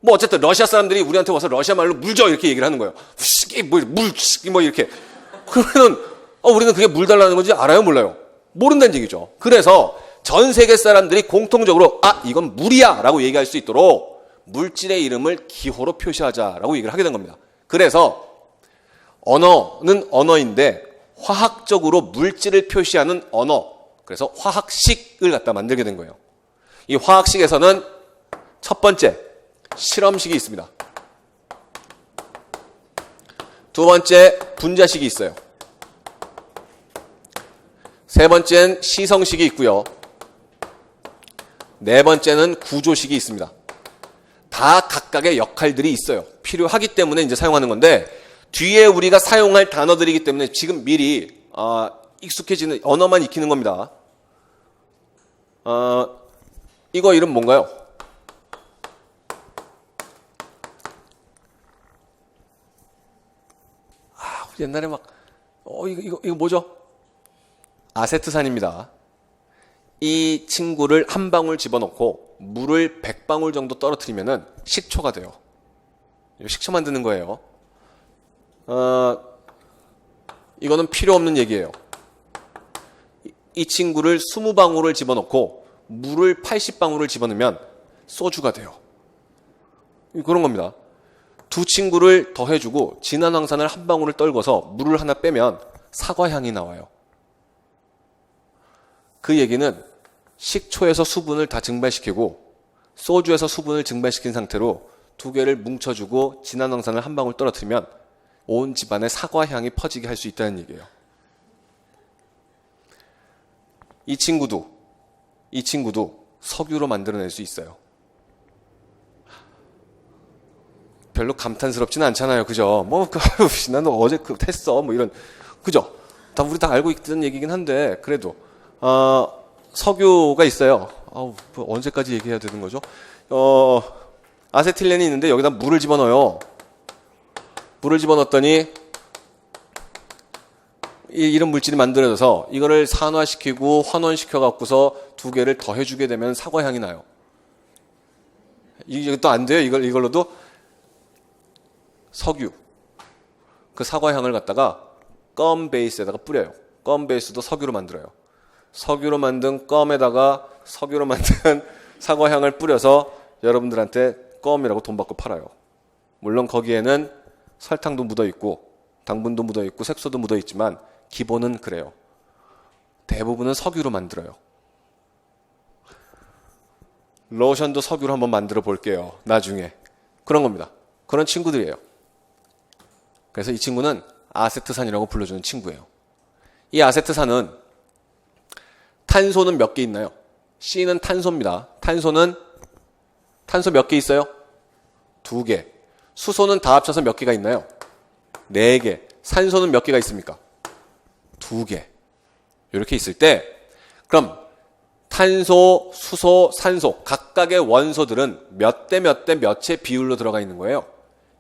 뭐 어쨌든 러시아 사람들이 우리한테 와서 러시아 말로 물죠 이렇게 얘기를 하는 거예요. 물 이렇게. 그러면은 우리는 그게 물 달라는 건지 알아요? 몰라요? 모른다는 얘기죠. 그래서 전 세계 사람들이 공통적으로 이건 물이야 라고 얘기할 수 있도록 물질의 이름을 기호로 표시하자라고 얘기를 하게 된 겁니다. 그래서 언어는 언어인데 화학적으로 물질을 표시하는 언어, 그래서 화학식을 갖다 만들게 된 거예요. 이 화학식에서는 첫 번째 실험식이 있습니다. 두 번째 분자식이 있어요. 세 번째는 시성식이 있고요. 네 번째는 구조식이 있습니다. 다 각각의 역할들이 있어요. 필요하기 때문에 이제 사용하는 건데 뒤에 우리가 사용할 단어들이기 때문에 지금 미리 익숙해지는 언어만 익히는 겁니다. 이거 이름 뭔가요? 옛날에 막 이거 뭐죠? 아세트산입니다. 이 친구를 한 방울 집어넣고 물을 100방울 정도 떨어뜨리면은 식초가 돼요. 식초 만드는 거예요. 이거는 필요 없는 얘기예요. 이 친구를 20방울을 집어넣고 물을 80방울을 집어넣으면 소주가 돼요. 그런 겁니다. 두 친구를 더해주고 진한 황산을 한 방울을 떨궈서 물을 하나 빼면 사과향이 나와요. 그 얘기는 식초에서 수분을 다 증발시키고 소주에서 수분을 증발시킨 상태로 두 개를 뭉쳐주고 진한 황산을 한 방울 떨어뜨리면 온 집안에 사과향이 퍼지게 할 수 있다는 얘기예요. 이 친구도 석유로 만들어낼 수 있어요. 별로 감탄스럽지는 않잖아요. 그죠? 나는 어제 했어. 이런. 그죠? 우리 다 알고 있던 얘기긴 한데, 그래도, 석유가 있어요. 언제까지 얘기해야 되는 거죠? 아세틸렌이 있는데 여기다 물을 집어넣어요. 물을 집어넣었더니, 이런 물질이 만들어져서 이거를 산화시키고 환원시켜갖고서 두 개를 더해주게 되면 사과향이 나요. 이게 또 안 돼요. 이걸로도 석유. 그 사과향을 갖다가 껌 베이스에다가 뿌려요. 껌 베이스도 석유로 만들어요. 석유로 만든 껌에다가 석유로 만든 사과향을 뿌려서 여러분들한테 껌이라고 돈 받고 팔아요. 물론 거기에는 설탕도 묻어있고 당분도 묻어있고 색소도 묻어있지만 기본은 그래요. 대부분은 석유로 만들어요. 로션도 석유로 한번 만들어 볼게요. 나중에. 그런 겁니다. 그런 친구들이에요. 그래서 이 친구는 아세트산이라고 불러주는 친구예요. 이 아세트산은 탄소는 몇 개 있나요? C는 탄소입니다. 탄소 몇 개 있어요? 2개. 수소는 다 합쳐서 몇 개가 있나요? 4개. 산소는 몇 개가 있습니까? 2개. 이렇게 있을 때 그럼 탄소, 수소, 산소 각각의 원소들은 몇 대 몇의 비율로 들어가 있는 거예요?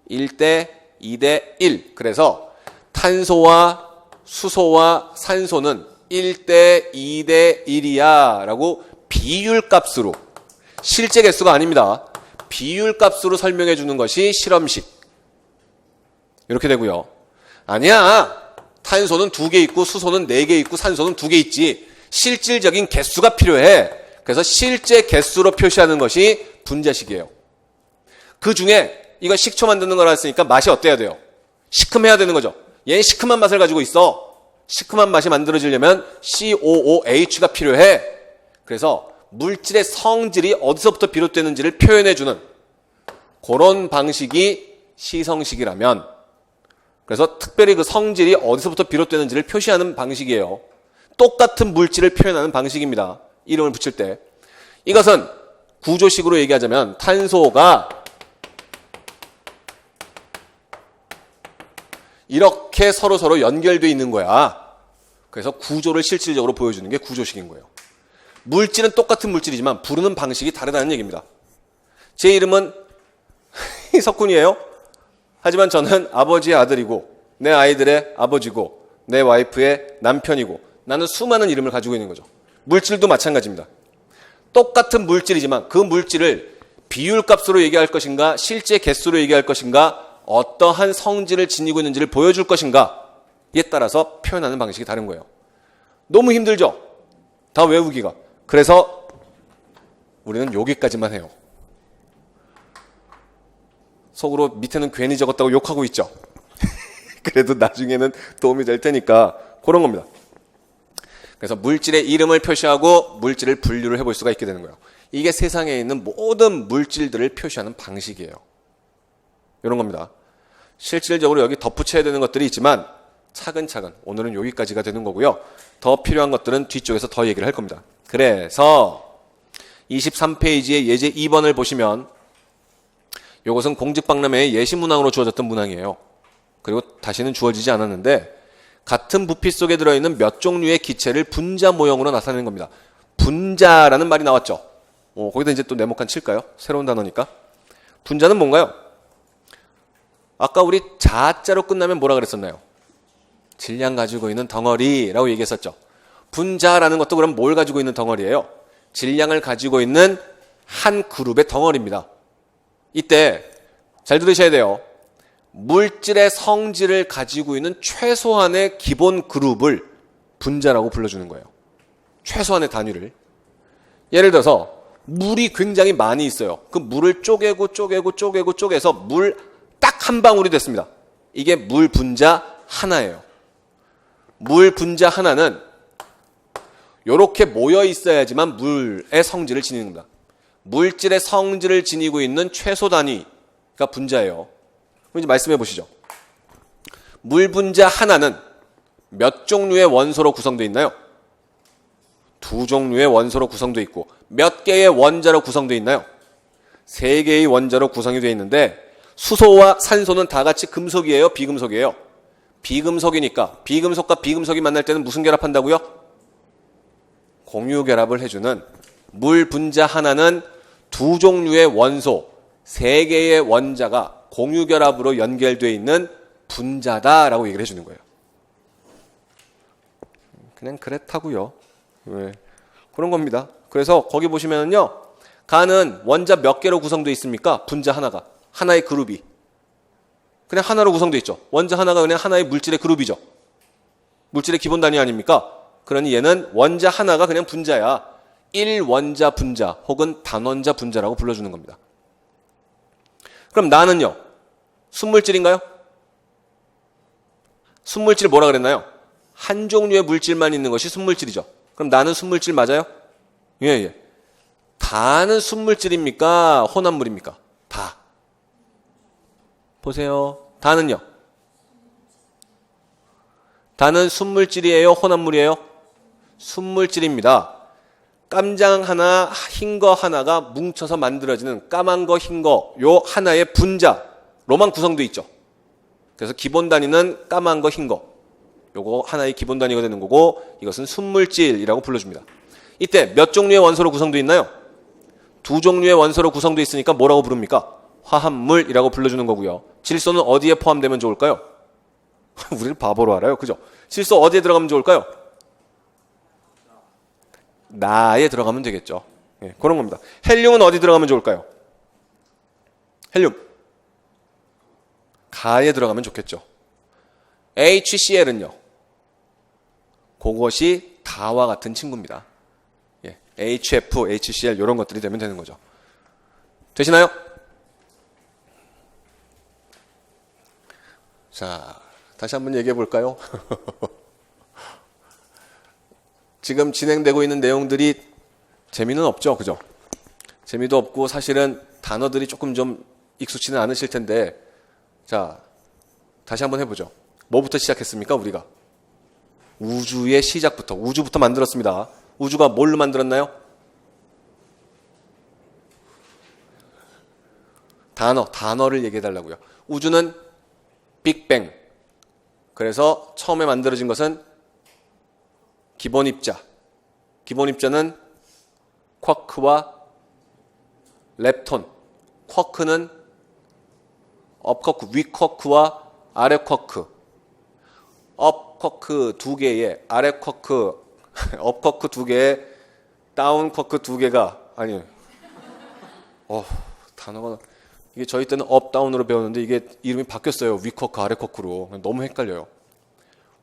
1대 2대 1. 그래서 탄소와 수소와 산소는 1대 2대 1이야 라고 비율값으로, 실제 개수가 아닙니다. 비율값으로 설명해 주는 것이 실험식. 이렇게 되고요. 아니야. 탄소는 2개 있고 수소는 4개 있고 산소는 2개 있지. 실질적인 개수가 필요해. 그래서 실제 개수로 표시하는 것이 분자식이에요. 그 중에 이거 식초 만드는 거라 했으니까 맛이 어때야 돼요? 시큼해야 되는 거죠. 얘는 시큼한 맛을 가지고 있어. 시큼한 맛이 만들어지려면 COOH가 필요해. 그래서 물질의 성질이 어디서부터 비롯되는지를 표현해주는 그런 방식이 시성식이라면, 그래서 특별히 그 성질이 어디서부터 비롯되는지를 표시하는 방식이에요. 똑같은 물질을 표현하는 방식입니다. 이름을 붙일 때. 이것은 구조식으로 얘기하자면 탄소가 이렇게 서로 연결되어 있는 거야. 그래서 구조를 실질적으로 보여주는 게 구조식인 거예요. 물질은 똑같은 물질이지만 부르는 방식이 다르다는 얘기입니다. 제 이름은 석훈이에요. 하지만 저는 아버지의 아들이고 내 아이들의 아버지고 내 와이프의 남편이고 나는 수많은 이름을 가지고 있는 거죠. 물질도 마찬가지입니다. 똑같은 물질이지만 그 물질을 비율값으로 얘기할 것인가 실제 개수로 얘기할 것인가 어떠한 성질을 지니고 있는지를 보여줄 것인가에 따라서 표현하는 방식이 다른 거예요. 너무 힘들죠? 다 외우기가. 그래서 우리는 여기까지만 해요. 속으로 밑에는 괜히 적었다고 욕하고 있죠. 그래도 나중에는 도움이 될 테니까 그런 겁니다. 그래서 물질의 이름을 표시하고 물질을 분류를 해볼 수가 있게 되는 거예요. 이게 세상에 있는 모든 물질들을 표시하는 방식이에요. 이런 겁니다. 실질적으로 여기 덧붙여야 되는 것들이 있지만 차근차근 오늘은 여기까지가 되는 거고요. 더 필요한 것들은 뒤쪽에서 더 얘기를 할 겁니다. 그래서 23페이지의 예제 2번을 보시면 이것은 공직박람회의 예시 문항으로 주어졌던 문항이에요. 그리고 다시는 주어지지 않았는데 같은 부피 속에 들어있는 몇 종류의 기체를 분자 모형으로 나타내는 겁니다. 분자라는 말이 나왔죠. 거기다 이제 또 네모칸 칠까요? 새로운 단어니까. 분자는 뭔가요? 아까 우리 자자로 끝나면 뭐라 그랬었나요? 질량 가지고 있는 덩어리라고 얘기했었죠. 분자라는 것도 그럼 뭘 가지고 있는 덩어리예요? 질량을 가지고 있는 한 그룹의 덩어리입니다. 이때 잘 들으셔야 돼요. 물질의 성질을 가지고 있는 최소한의 기본 그룹을 분자라고 불러주는 거예요. 최소한의 단위를. 예를 들어서 물이 굉장히 많이 있어요. 그 물을 쪼개서 물 딱 한 방울이 됐습니다. 이게 물 분자 하나예요. 물 분자 하나는 이렇게 모여 있어야지만 물의 성질을 지니는 겁니다. 물질의 성질을 지니고 있는 최소 단위가 분자예요. 그럼 이제 말씀해 보시죠. 물 분자 하나는 몇 종류의 원소로 구성되어 있나요? 두 종류의 원소로 구성되어 있고 몇 개의 원자로 구성되어 있나요? 세 개의 원자로 구성이 되어 있는데 수소와 산소는 다 같이 금속이에요? 비금속이에요? 비금속이니까 비금속과 비금속이 만날 때는 무슨 결합한다고요? 공유 결합을 해주는 물 분자 하나는 두 종류의 원소, 세 개의 원자가 공유 결합으로 연결되어 있는 분자다라고 얘기를 해주는 거예요. 그냥 그렇다고요. 네. 그런 겁니다. 그래서 거기 보시면은요, 간은 원자 몇 개로 구성되어 있습니까? 분자 하나가. 하나의 그룹이. 그냥 하나로 구성되어 있죠. 원자 하나가 그냥 하나의 물질의 그룹이죠. 물질의 기본 단위 아닙니까? 그러니 얘는 원자 하나가 그냥 분자야. 1원자 분자 혹은 단원자 분자라고 불러주는 겁니다. 그럼 나는요? 순물질인가요? 순물질 뭐라 그랬나요? 한 종류의 물질만 있는 것이 순물질이죠. 그럼 나는 순물질 맞아요? 예. 다는 순물질입니까? 혼합물입니까? 다. 보세요. 다는요? 다는 순물질이에요? 혼합물이에요? 순물질입니다. 깜장 하나, 흰 거 하나가 뭉쳐서 만들어지는 까만 거, 흰 거, 요 하나의 분자로만 구성되어 있죠. 그래서 기본 단위는 까만 거, 흰 거. 요거 하나의 기본 단위가 되는 거고 이것은 순물질이라고 불러줍니다. 이때 몇 종류의 원소로 구성되어 있나요? 두 종류의 원소로 구성되어 있으니까 뭐라고 부릅니까? 화합물이라고 불러주는 거고요. 질소는 어디에 포함되면 좋을까요? 우리를 바보로 알아요. 그죠? 질소 어디에 들어가면 좋을까요? 나에 들어가면 되겠죠. 예, 그런 겁니다. 헬륨은 어디 들어가면 좋을까요? 헬륨. 가에 들어가면 좋겠죠. HCl은요. 그것이 다와 같은 친구입니다. 예, HF, HCl 이런 것들이 되면 되는 거죠. 되시나요? 자, 다시 한번 얘기해 볼까요? 지금 진행되고 있는 내용들이 재미는 없죠, 그죠? 재미도 없고 사실은 단어들이 조금 좀 익숙치는 않으실 텐데, 자, 다시 한번 해보죠. 뭐부터 시작했습니까, 우리가? 우주의 시작부터, 우주부터 만들었습니다. 우주가 뭘로 만들었나요? 단어를 얘기해 달라고요. 우주는 빅뱅. 그래서 처음에 만들어진 것은 기본 입자. 기본 입자는 쿼크와 렙톤. 쿼크는 업쿼크, 윗쿼크와 아래쿼크. 업쿼크 두 개에 아래쿼크, 업쿼크 두 개에 다운쿼크 두 개가 아니에요. 단어가 이게 저희 때는 업다운으로 배웠는데 이게 이름이 바뀌었어요. 윗쿼크, 아래쿼크로. 너무 헷갈려요.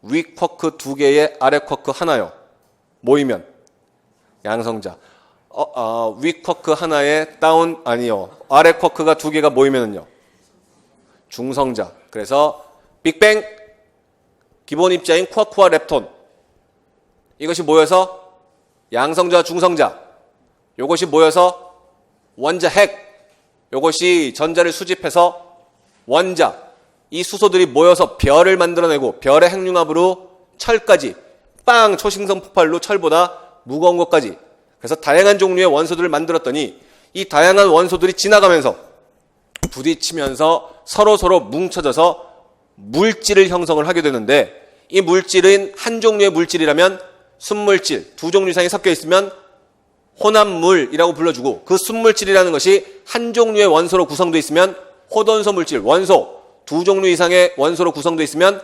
윗쿼크 두 개에 아래쿼크 하나요. 모이면 양성자. 윗쿼크 하나에 다운 아니요. 아래쿼크가 두 개가 모이면은요. 중성자. 그래서 빅뱅 기본 입자인 쿼크와 렙톤 이것이 모여서 양성자, 중성자. 이것이 모여서 원자 핵. 이것이 전자를 수집해서 원자. 이 수소들이 모여서 별을 만들어내고 별의 핵융합으로 철까지 빵 초신성 폭발로 철보다 무거운 것까지 그래서 다양한 종류의 원소들을 만들었더니 이 다양한 원소들이 지나가면서 부딪히면서 서로 뭉쳐져서 물질을 형성을 하게 되는데 이 물질은 한 종류의 물질이라면 순물질, 두 종류 이상이 섞여 있으면 혼합물이라고 불러주고 그 순물질이라는 것이 한 종류의 원소로 구성되어 있으면 호돈소 물질, 원소, 두 종류 이상의 원소로 구성되어 있으면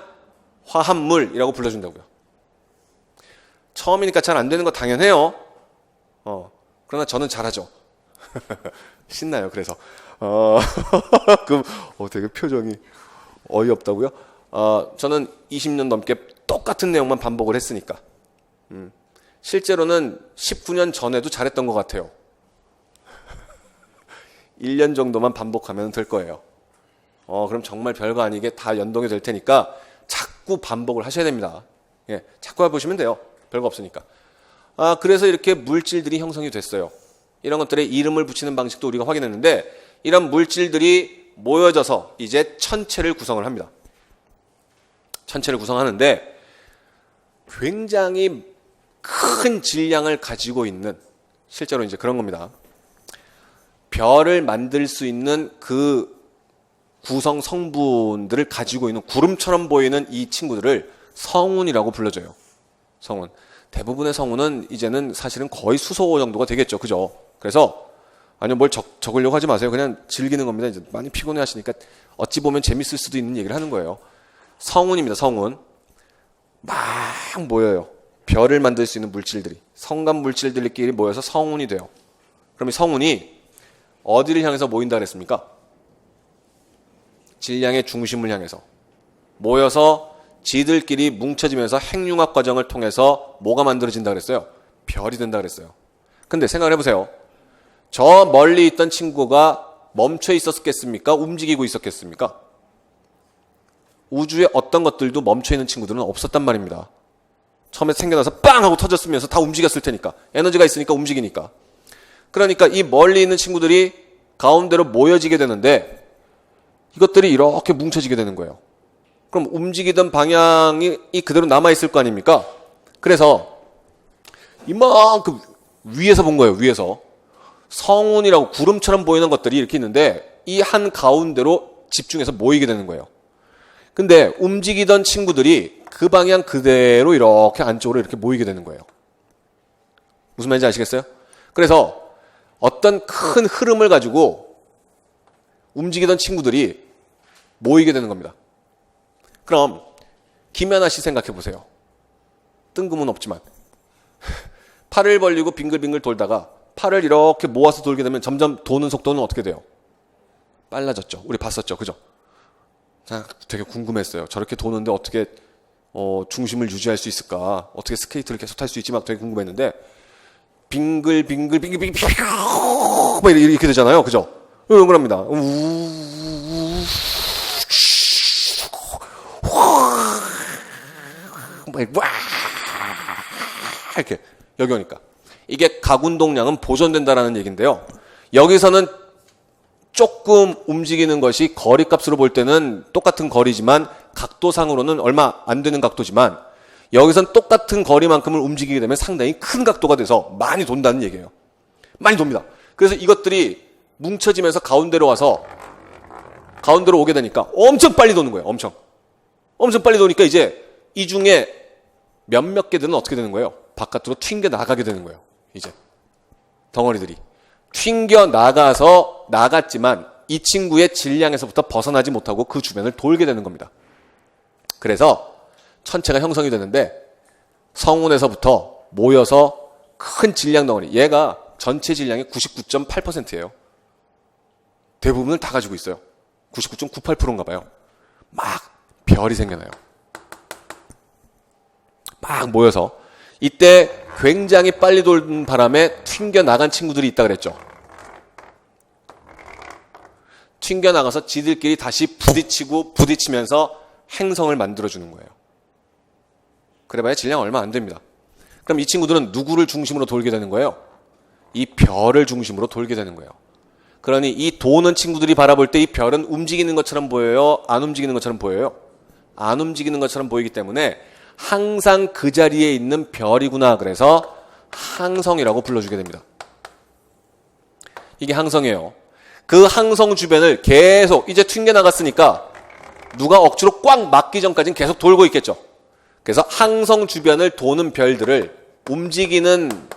화합물이라고 불러준다고요. 처음이니까 잘 안 되는 거 당연해요. 그러나 저는 잘하죠. 신나요. 그래서 되게 표정이 어이없다고요? 저는 20년 넘게 똑같은 내용만 반복을 했으니까. 실제로는 19년 전에도 잘했던 것 같아요. 1년 정도만 반복하면 될 거예요. 그럼 정말 별거 아니게 다 연동이 될 테니까 자꾸 반복을 하셔야 됩니다. 예, 자꾸 해보시면 돼요. 별거 없으니까. 그래서 이렇게 물질들이 형성이 됐어요. 이런 것들에 이름을 붙이는 방식도 우리가 확인했는데 이런 물질들이 모여져서 이제 천체를 구성을 합니다. 천체를 구성하는데 굉장히 큰 질량을 가지고 있는, 실제로 이제 그런 겁니다. 별을 만들 수 있는 그 구성 성분들을 가지고 있는 구름처럼 보이는 이 친구들을 성운이라고 불러줘요. 성운. 대부분의 성운은 이제는 사실은 거의 수소 정도가 되겠죠. 그죠? 그래서 아니요, 뭘 적으려고 하지 마세요. 그냥 즐기는 겁니다. 이제 많이 피곤해 하시니까 어찌 보면 재밌을 수도 있는 얘기를 하는 거예요. 성운입니다. 성운. 막 모여요. 별을 만들 수 있는 물질들이. 성간 물질들끼리 모여서 성운이 돼요. 그럼 이 성운이 어디를 향해서 모인다 그랬습니까? 질량의 중심을 향해서 모여서 지들끼리 뭉쳐지면서 핵융합 과정을 통해서 뭐가 만들어진다 그랬어요? 별이 된다 그랬어요. 근데 생각을 해보세요. 저 멀리 있던 친구가 멈춰 있었겠습니까? 움직이고 있었겠습니까? 우주의 어떤 것들도 멈춰 있는 친구들은 없었단 말입니다. 처음에 생겨나서 빵 하고 터졌으면서 다 움직였을 테니까. 에너지가 있으니까 움직이니까. 그러니까 이 멀리 있는 친구들이 가운데로 모여지게 되는데 이것들이 이렇게 뭉쳐지게 되는 거예요. 그럼 움직이던 방향이 그대로 남아있을 거 아닙니까? 그래서 이만큼 위에서 본 거예요. 위에서. 성운이라고 구름처럼 보이는 것들이 이렇게 있는데 이 한 가운데로 집중해서 모이게 되는 거예요. 근데 움직이던 친구들이 그 방향 그대로 이렇게 안쪽으로 이렇게 모이게 되는 거예요. 무슨 말인지 아시겠어요? 그래서 어떤 큰 흐름을 가지고 움직이던 친구들이 모이게 되는 겁니다. 그럼 김연아 씨 생각해 보세요. 뜬금은 없지만 팔을 벌리고 빙글빙글 돌다가 팔을 이렇게 모아서 돌게 되면 점점 도는 속도는 어떻게 돼요? 빨라졌죠. 우리 봤었죠. 그죠? 되게 궁금했어요. 저렇게 도는데 어떻게 중심을 유지할 수 있을까? 어떻게 스케이트를 계속 탈 수 있지? 막 되게 궁금했는데 빙글빙글 막 이렇게 되잖아요. 그죠? 이런 거랍니다. 이렇게 여기 오니까 이게 각운동량은 보존된다라는 얘기인데요. 여기서는 조금 움직이는 것이 거리값으로 볼 때는 똑같은 거리지만 각도상으로는 얼마 안 되는 각도지만 여기선 똑같은 거리만큼을 움직이게 되면 상당히 큰 각도가 돼서 많이 돈다는 얘기예요. 많이 돕니다. 그래서 이것들이 뭉쳐지면서 가운데로 와서 가운데로 오게 되니까 엄청 빨리 도는 거예요. 엄청 빨리 도니까 이제 이 중에 몇몇 개들은 어떻게 되는 거예요? 바깥으로 튕겨 나가게 되는 거예요. 이제 덩어리들이 튕겨 나갔지만 이 친구의 질량에서부터 벗어나지 못하고 그 주변을 돌게 되는 겁니다. 그래서 천체가 형성이 되는데 성운에서부터 모여서 큰 질량 덩어리, 얘가 전체 질량의 99.8%예요. 대부분을 다 가지고 있어요. 99.98%인가 봐요. 막 별이 생겨나요. 막 모여서 이때 굉장히 빨리 도는 바람에 튕겨나간 친구들이 있다 그랬죠. 튕겨나가서 지들끼리 다시 부딪히면서 행성을 만들어주는 거예요. 그래봐야 질량 얼마 안 됩니다. 그럼 이 친구들은 누구를 중심으로 돌게 되는 거예요? 이 별을 중심으로 돌게 되는 거예요. 그러니 이 도는 친구들이 바라볼 때 이 별은 움직이는 것처럼 보여요? 안 움직이는 것처럼 보여요? 안 움직이는 것처럼 보이기 때문에 항상 그 자리에 있는 별이구나. 그래서 항성이라고 불러주게 됩니다. 이게 항성이에요. 그 항성 주변을 계속 이제 튕겨나갔으니까 누가 억지로 꽉 막기 전까지는 계속 돌고 있겠죠. 그래서 항성 주변을 도는 별들을 움직이는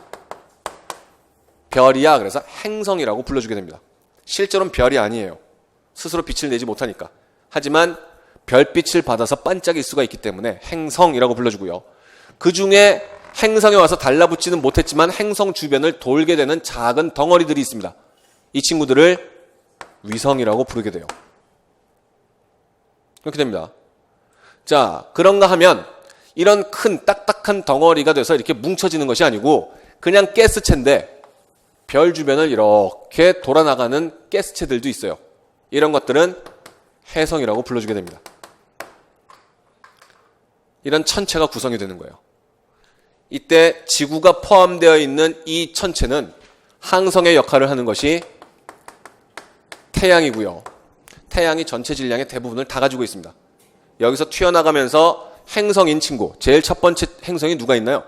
별이야. 그래서 행성이라고 불러주게 됩니다. 실제로는 별이 아니에요. 스스로 빛을 내지 못하니까. 하지만 별빛을 받아서 반짝일 수가 있기 때문에 행성이라고 불러주고요. 그 중에 행성에 와서 달라붙지는 못했지만 행성 주변을 돌게 되는 작은 덩어리들이 있습니다. 이 친구들을 위성이라고 부르게 돼요. 이렇게 됩니다. 자, 그런가 하면 이런 큰 딱딱한 덩어리가 돼서 이렇게 뭉쳐지는 것이 아니고 그냥 가스체인데 별 주변을 이렇게 돌아나가는 가스체들도 있어요. 이런 것들은 해성이라고 불러주게 됩니다. 이런 천체가 구성이 되는 거예요. 이때 지구가 포함되어 있는 이 천체는 항성의 역할을 하는 것이 태양이고요. 태양이 전체 질량의 대부분을 다 가지고 있습니다. 여기서 튀어나가면서 행성인 친구, 제일 첫 번째 행성이 누가 있나요?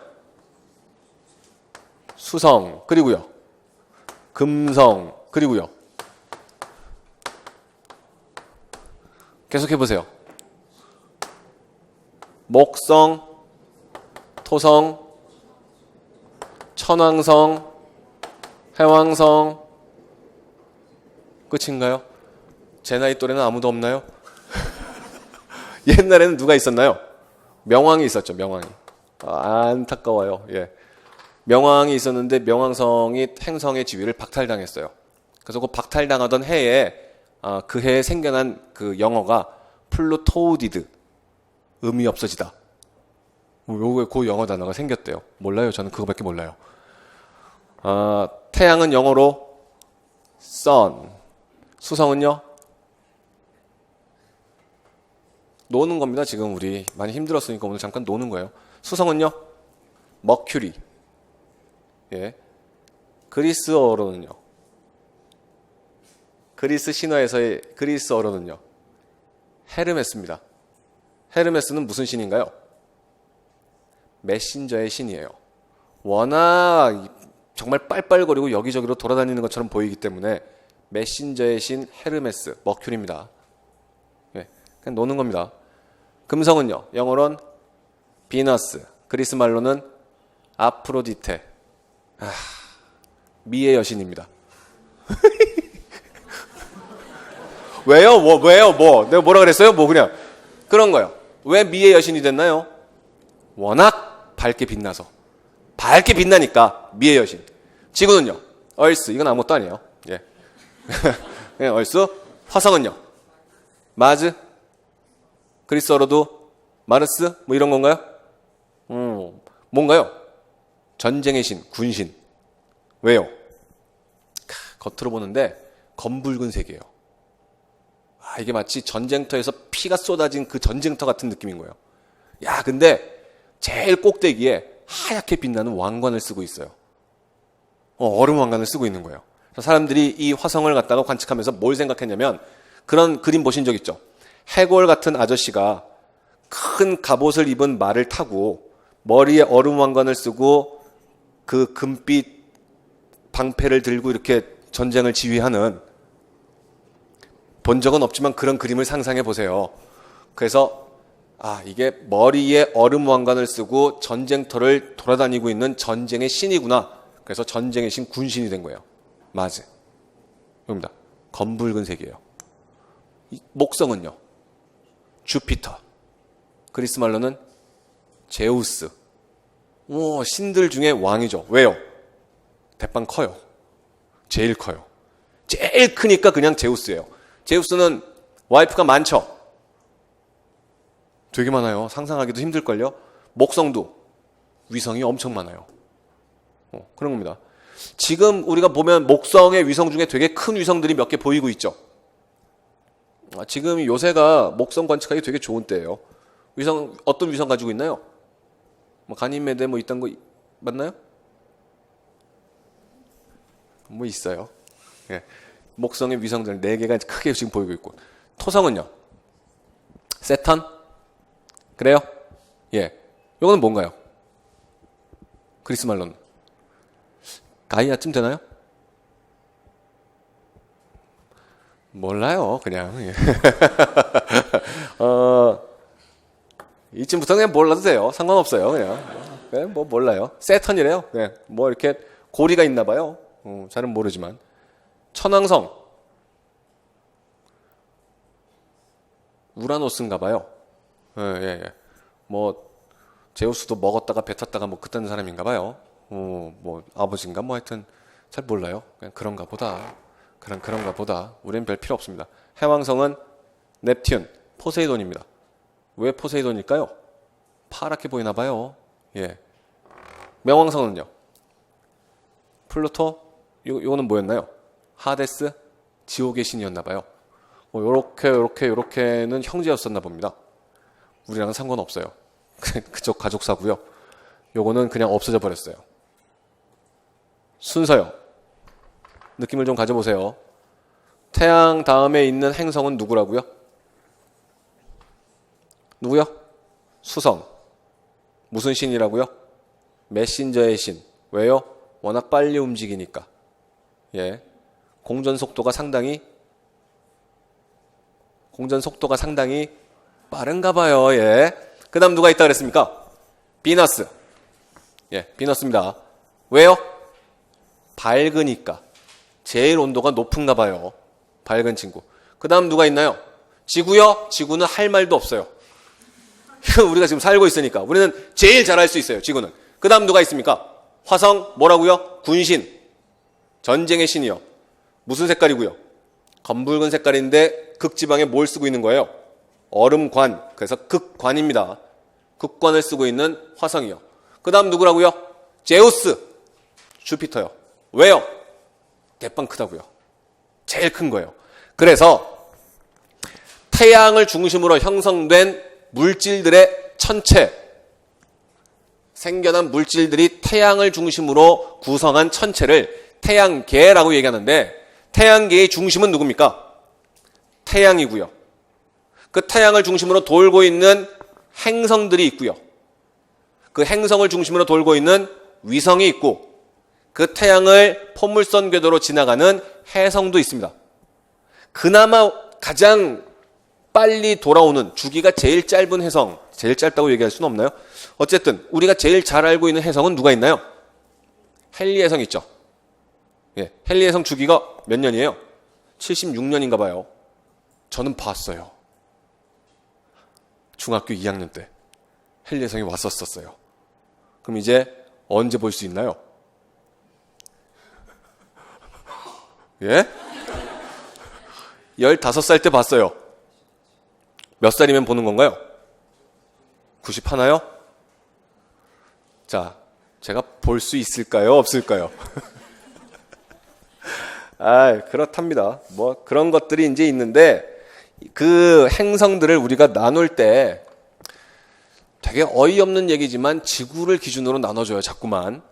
수성, 그리고요. 금성, 그리고요. 계속 해보세요. 목성, 토성, 천왕성, 해왕성. 끝인가요? 제 나이 또래는 아무도 없나요? 옛날에는 누가 있었나요? 명왕이 있었죠. 명왕이. 안타까워요. 예. 명왕이 있었는데 명왕성이 행성의 지위를 박탈당했어요. 그래서 그 박탈당하던 해에 그 해에 생겨난 그 영어가 플루토우디드, 의미 없어지다. 요게 그 영어 단어가 생겼대요. 몰라요. 저는 그거밖에 몰라요. 태양은 영어로 sun, 수성은요? 노는 겁니다. 지금 우리 많이 힘들었으니까 오늘 잠깐 노는 거예요. 수성은요? 머큐리. 예. 그리스어로는요? 그리스 신화에서의 그리스어로는요? 헤르메스입니다. 헤르메스는 무슨 신인가요? 메신저의 신이에요. 워낙 정말 빨빨거리고 여기저기로 돌아다니는 것처럼 보이기 때문에 메신저의 신 헤르메스, 머큐리입니다. 예. 그냥 노는 겁니다. 금성은요? 영어로는 비너스, 그리스 말로는 아프로디테. 미의 여신입니다. 왜요? 왜요? 내가 뭐라 그랬어요? 그냥 그런 거요. 왜 미의 여신이 됐나요? 워낙 밝게 빛나서. 밝게 빛나니까 미의 여신. 지구는요? 얼스. 이건 아무것도 아니에요. 예. 그냥 얼스. 화성은요? 마즈. 그리스어로도 마르스. 뭐 이런 건가요? 뭔가요? 전쟁의 신, 군신. 왜요? 겉으로 보는데 검붉은 색이에요. 이게 마치 전쟁터에서 피가 쏟아진 그 전쟁터 같은 느낌인 거예요. 야, 근데 제일 꼭대기에 하얗게 빛나는 왕관을 쓰고 있어요. 얼음 왕관을 쓰고 있는 거예요. 사람들이 이 화성을 갖다가 관측하면서 뭘 생각했냐면 그런 그림 보신 적 있죠? 해골 같은 아저씨가 큰 갑옷을 입은 말을 타고 머리에 얼음 왕관을 쓰고 그 금빛 방패를 들고 이렇게 전쟁을 지휘하는, 본 적은 없지만 그런 그림을 상상해 보세요. 그래서 이게 머리에 얼음 왕관을 쓰고 전쟁터를 돌아다니고 있는 전쟁의 신이구나. 그래서 전쟁의 신 군신이 된 거예요. 마즈. 여기입니다. 검붉은 색이에요. 목성은요? 주피터. 그리스 말로는 제우스. 신들 중에 왕이죠. 왜요? 대빵 커요. 제일 커요. 제일 크니까 그냥 제우스예요. 제우스는 와이프가 많죠? 되게 많아요. 상상하기도 힘들걸요? 목성도 위성이 엄청 많아요. 그런 겁니다. 지금 우리가 보면 목성의 위성 중에 되게 큰 위성들이 몇 개 보이고 있죠? 지금 요새가 목성 관측하기 되게 좋은 때예요. 위성, 어떤 위성 가지고 있나요? 가니메데 이딴 거 맞나요? 있어요. 예. 목성의 위성들 4개가 크게 지금 보이고 있고. 토성은요? 세턴? 그래요? 예. 요거는 뭔가요? 그리스 말로는? 가이아쯤 되나요? 몰라요, 그냥. 예. 이쯤부터는 그냥 몰라도 돼요. 상관없어요, 그냥. 몰라요. 세턴이래요. 네. 이렇게 고리가 있나 봐요. 잘은 모르지만. 천왕성. 우라노스인가 봐요. 예. 제우스도 먹었다가 뱉었다가 그딴 사람인가 봐요. 아버지인가 하여튼 잘 몰라요. 그냥 그런가 보다. 그런가 보다. 우리는 별 필요 없습니다. 해왕성은 넵튠, 포세이돈입니다. 왜 포세이돈일까요? 파랗게 보이나 봐요. 예. 명왕성은요? 플루토? 요거는 뭐였나요? 하데스? 지옥의 신이었나 봐요. 요렇게는 형제였었나 봅니다. 우리랑은 상관없어요. 그쪽 가족사고요. 요거는 그냥 없어져 버렸어요. 순서요. 느낌을 좀 가져보세요. 태양 다음에 있는 행성은 누구라고요? 누구요? 수성. 무슨 신이라고요? 메신저의 신. 왜요? 워낙 빨리 움직이니까. 예. 공전 속도가 상당히 빠른가 봐요. 예. 그 다음 누가 있다 그랬습니까? 비너스. 예, 비너스입니다. 왜요? 밝으니까. 제일 온도가 높은가 봐요. 밝은 친구. 그 다음 누가 있나요? 지구요? 지구는 할 말도 없어요. 우리가 지금 살고 있으니까. 우리는 제일 잘할 수 있어요, 지구는. 그 다음 누가 있습니까? 화성, 뭐라고요? 군신. 전쟁의 신이요. 무슨 색깔이고요? 검붉은 색깔인데 극지방에 뭘 쓰고 있는 거예요? 얼음관. 그래서 극관입니다. 극관을 쓰고 있는 화성이요. 그 다음 누구라고요? 제우스. 주피터요. 왜요? 대빵 크다고요. 제일 큰 거예요. 그래서 태양을 중심으로 형성된 물질들의 천체, 생겨난 물질들이 태양을 중심으로 구성한 천체를 태양계라고 얘기하는데, 태양계의 중심은 누굽니까? 태양이고요. 그 태양을 중심으로 돌고 있는 행성들이 있고요. 그 행성을 중심으로 돌고 있는 위성이 있고, 그 태양을 포물선 궤도로 지나가는 해성도 있습니다. 그나마 가장 빨리 돌아오는, 주기가 제일 짧은 해성, 제일 짧다고 얘기할 수는 없나요? 어쨌든 우리가 제일 잘 알고 있는 해성은 누가 있나요? 헨리 해성 있죠. 예, 헨리 해성 주기가 몇 년이에요? 76년인가 봐요. 저는 봤어요. 중학교 2학년 때 헨리 해성이 왔었어요. 그럼 이제 언제 볼 수 있나요? 예? 15살 때 봤어요. 몇 살이면 보는 건가요? 91요? 자, 제가 볼 수 있을까요? 없을까요? 그렇답니다. 뭐 그런 것들이 이제 있는데, 그 행성들을 우리가 나눌 때 되게 어이없는 얘기지만 지구를 기준으로 나눠줘요, 자꾸만.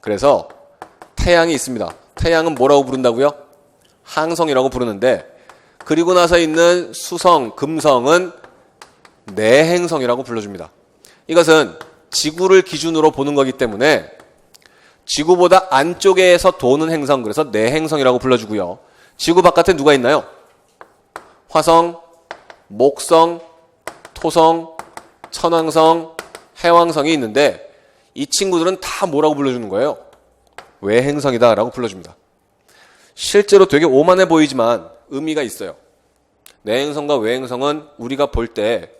그래서 태양이 있습니다. 태양은 뭐라고 부른다고요? 항성이라고 부르는데, 그리고 나서 있는 수성, 금성은 내행성이라고 불러줍니다. 이것은 지구를 기준으로 보는 거기 때문에 지구보다 안쪽에서 도는 행성, 그래서 내행성이라고 불러주고요. 지구 바깥에 누가 있나요? 화성, 목성, 토성, 천왕성, 해왕성이 있는데, 이 친구들은 다 뭐라고 불러주는 거예요? 외행성이다 라고 불러줍니다. 실제로 되게 오만해 보이지만 의미가 있어요. 내행성과 외행성은 우리가 볼 때,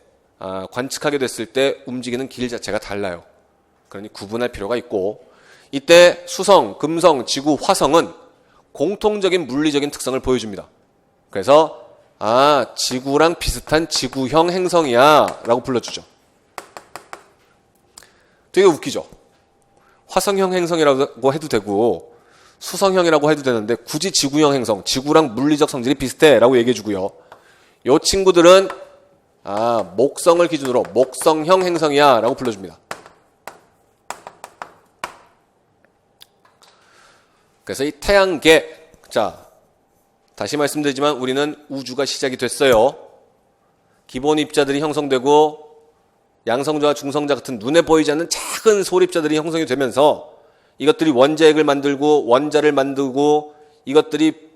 관측하게 됐을 때 움직이는 길 자체가 달라요. 그러니 구분할 필요가 있고, 이때 수성, 금성, 지구, 화성은 공통적인 물리적인 특성을 보여줍니다. 그래서 지구랑 비슷한 지구형 행성이야 라고 불러주죠. 되게 웃기죠. 화성형 행성이라고 해도 되고 수성형이라고 해도 되는데, 굳이 지구형 행성, 지구랑 물리적 성질이 비슷해 라고 얘기해주고요. 이 친구들은 목성을 기준으로 목성형 행성이야 라고 불러줍니다. 그래서 이 태양계, 자, 다시 말씀드리지만 우리는 우주가 시작이 됐어요. 기본 입자들이 형성되고 양성자와 중성자 같은 눈에 보이지 않는 작은 소립자들이 형성이 되면서 이것들이 원자핵을 만들고 원자를 만들고, 이것들이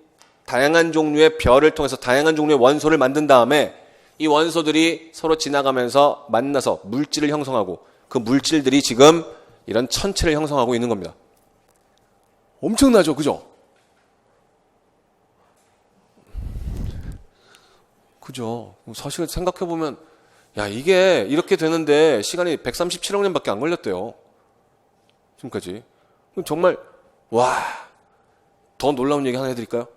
다양한 종류의 별을 통해서 다양한 종류의 원소를 만든 다음에 이 원소들이 서로 지나가면서 만나서 물질을 형성하고, 그 물질들이 지금 이런 천체를 형성하고 있는 겁니다. 엄청나죠, 그죠? 그죠? 사실 생각해보면, 이게 이렇게 되는데 시간이 137억 년밖에 안 걸렸대요. 지금까지. 정말, 더 놀라운 얘기 하나 해드릴까요?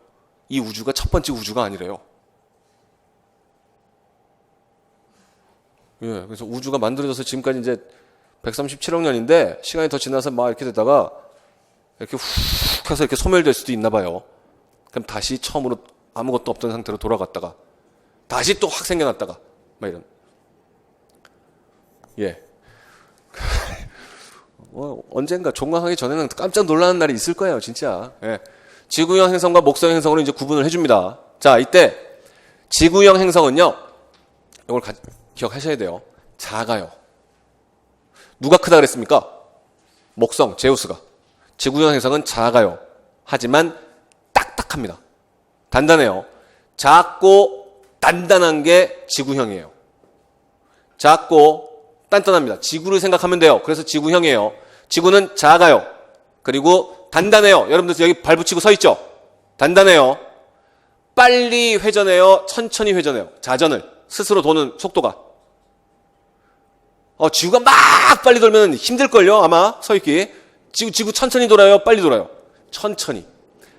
이 우주가 첫 번째 우주가 아니래요. 예, 그래서 우주가 만들어져서 지금까지 이제 137억 년인데, 시간이 더 지나서 막 이렇게 되다가 이렇게 훅 해서 이렇게 소멸될 수도 있나 봐요. 그럼 다시 처음으로 아무것도 없던 상태로 돌아갔다가 다시 또 확 생겨났다가 막 이런. 예. 언젠가 종강하기 전에는 깜짝 놀라는 날이 있을 거예요, 진짜. 예. 지구형 행성과 목성 행성으로 이제 구분을 해줍니다. 자, 이때 지구형 행성은요, 이걸 기억하셔야 돼요. 작아요. 누가 크다 그랬습니까? 목성, 제우스가. 지구형 행성은 작아요. 하지만 딱딱합니다. 단단해요. 작고 단단한 게 지구형이에요. 작고 단단합니다. 지구를 생각하면 돼요. 그래서 지구형이에요. 지구는 작아요. 그리고 단단해요. 여러분들 여기 발 붙이고 서 있죠? 단단해요. 빨리 회전해요. 천천히 회전해요. 자전을 스스로 도는 속도가. 지구가 막 빨리 돌면 힘들걸요? 아마 서 있기. 지구 천천히 돌아요? 빨리 돌아요? 천천히.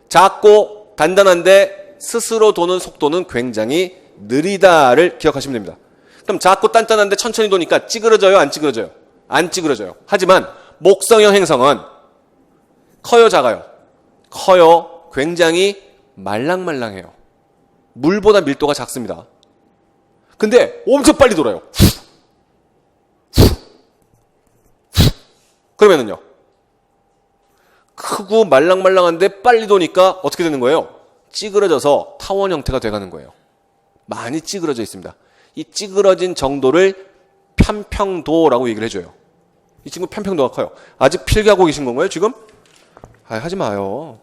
작고 단단한데 스스로 도는 속도는 굉장히 느리다를 기억하시면 됩니다. 그럼 작고 단단한데 천천히 도니까 찌그러져요? 안 찌그러져요? 안 찌그러져요. 하지만 목성형 행성은 커요? 작아요? 커요. 굉장히 말랑말랑해요. 물보다 밀도가 작습니다. 근데 엄청 빨리 돌아요. 그러면은요, 크고 말랑말랑한데 빨리 도니까 어떻게 되는 거예요? 찌그러져서 타원 형태가 돼가는 거예요. 많이 찌그러져 있습니다. 이 찌그러진 정도를 편평도라고 얘기를 해줘요. 이 친구 편평도가 커요. 아직 필기하고 계신 건가요, 지금? 하지 마요.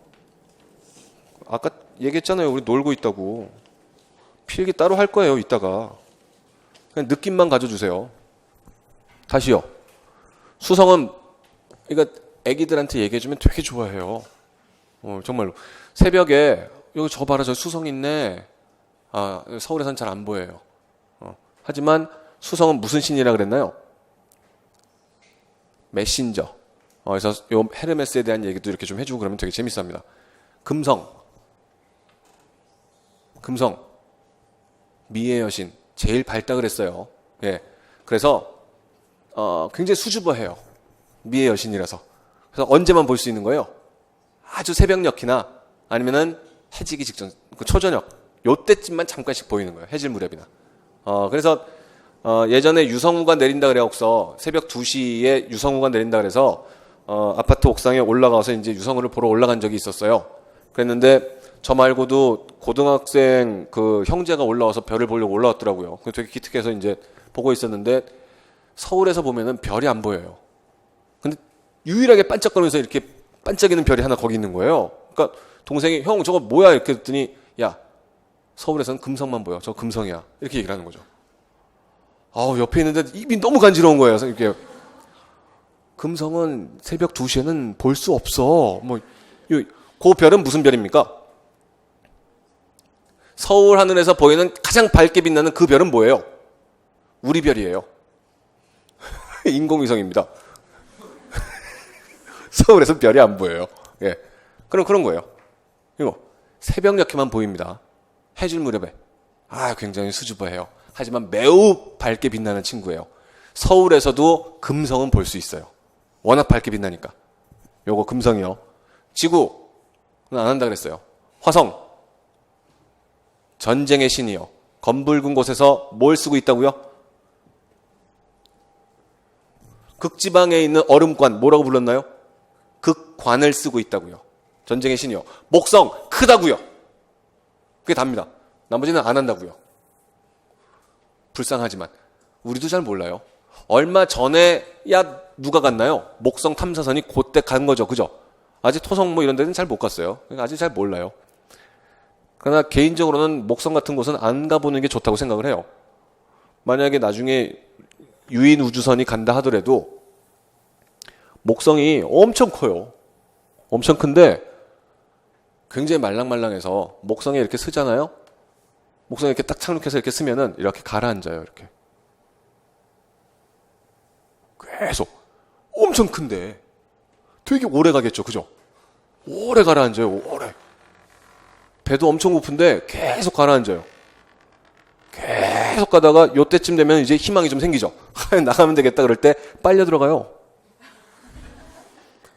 아까 얘기했잖아요. 우리 놀고 있다고. 필기 따로 할 거예요, 이따가. 그냥 느낌만 가져주세요. 다시요. 수성은, 그러니까 애기들한테 얘기해주면 되게 좋아해요. 정말로. 새벽에, 여기 저 봐라, 저 수성 있네. 서울에선 잘 안 보여요. 하지만 수성은 무슨 신이라 그랬나요? 메신저. 그래서 요 헤르메스에 대한 얘기도 이렇게 좀 해주고 그러면 되게 재밌습니다. 금성. 미의 여신. 제일 밝다 그랬어요. 예. 그래서, 굉장히 수줍어해요. 미의 여신이라서. 그래서 언제만 볼 수 있는 거예요? 아주 새벽녘이나 아니면은 해지기 직전, 그 초저녁. 요때쯤만 잠깐씩 보이는 거예요. 해질 무렵이나. 그래서, 예전에 유성우가 내린다 그래갖고서 새벽 2시에 유성우가 내린다 그래서, 아파트 옥상에 올라가서 이제 유성우를 보러 올라간 적이 있었어요. 그랬는데, 저 말고도 고등학생 그 형제가 올라와서 별을 보려고 올라왔더라고요. 되게 기특해서 이제 보고 있었는데, 서울에서 보면은 별이 안 보여요. 근데 유일하게 반짝거리면서 이렇게 반짝이는 별이 하나 거기 있는 거예요. 그러니까 동생이 형 저거 뭐야 이렇게 했더니 야 서울에서는 금성만 보여. 저 금성이야. 이렇게 얘기를 하는 거죠. 옆에 있는데 입이 너무 간지러운 거예요. 이렇게 금성은 새벽 2시에는 볼 수 없어. 그 별은 무슨 별입니까? 서울 하늘에서 보이는 가장 밝게 빛나는 그 별은 뭐예요? 우리 별이에요. 인공위성입니다. 서울에서 별이 안 보여요. 예. 그런 거예요. 이거 새벽녘에만 보입니다. 해질 무렵에. 굉장히 수줍어해요. 하지만 매우 밝게 빛나는 친구예요. 서울에서도 금성은 볼 수 있어요. 워낙 밝게 빛나니까. 요거 금성이요. 지구는 안 한다 그랬어요. 화성. 전쟁의 신이요. 검붉은 곳에서 뭘 쓰고 있다고요? 극지방에 있는 얼음관, 뭐라고 불렀나요? 극관을 쓰고 있다고요. 전쟁의 신이요. 목성, 크다고요. 그게 답니다. 나머지는 안 한다고요. 불쌍하지만 우리도 잘 몰라요. 얼마 전에 누가 갔나요? 목성 탐사선이 그때 간 거죠. 그죠? 아직 토성 이런 데는 잘 못 갔어요. 아직 잘 몰라요. 그러나 개인적으로는 목성 같은 곳은 안 가보는 게 좋다고 생각을 해요. 만약에 나중에 유인 우주선이 간다 하더라도 목성이 엄청 커요. 엄청 큰데 굉장히 말랑말랑해서 목성에 이렇게 쓰잖아요. 목성에 이렇게 딱 착륙해서 이렇게 쓰면은 이렇게 가라앉아요. 이렇게. 계속. 엄청 큰데 되게 오래 가겠죠. 그죠? 오래 가라앉아요. 오래. 배도 엄청 고픈데 계속 가라앉아요. 계속 가다가 요때쯤 되면 이제 희망이 좀 생기죠. 나가면 되겠다 그럴 때 빨려 들어가요.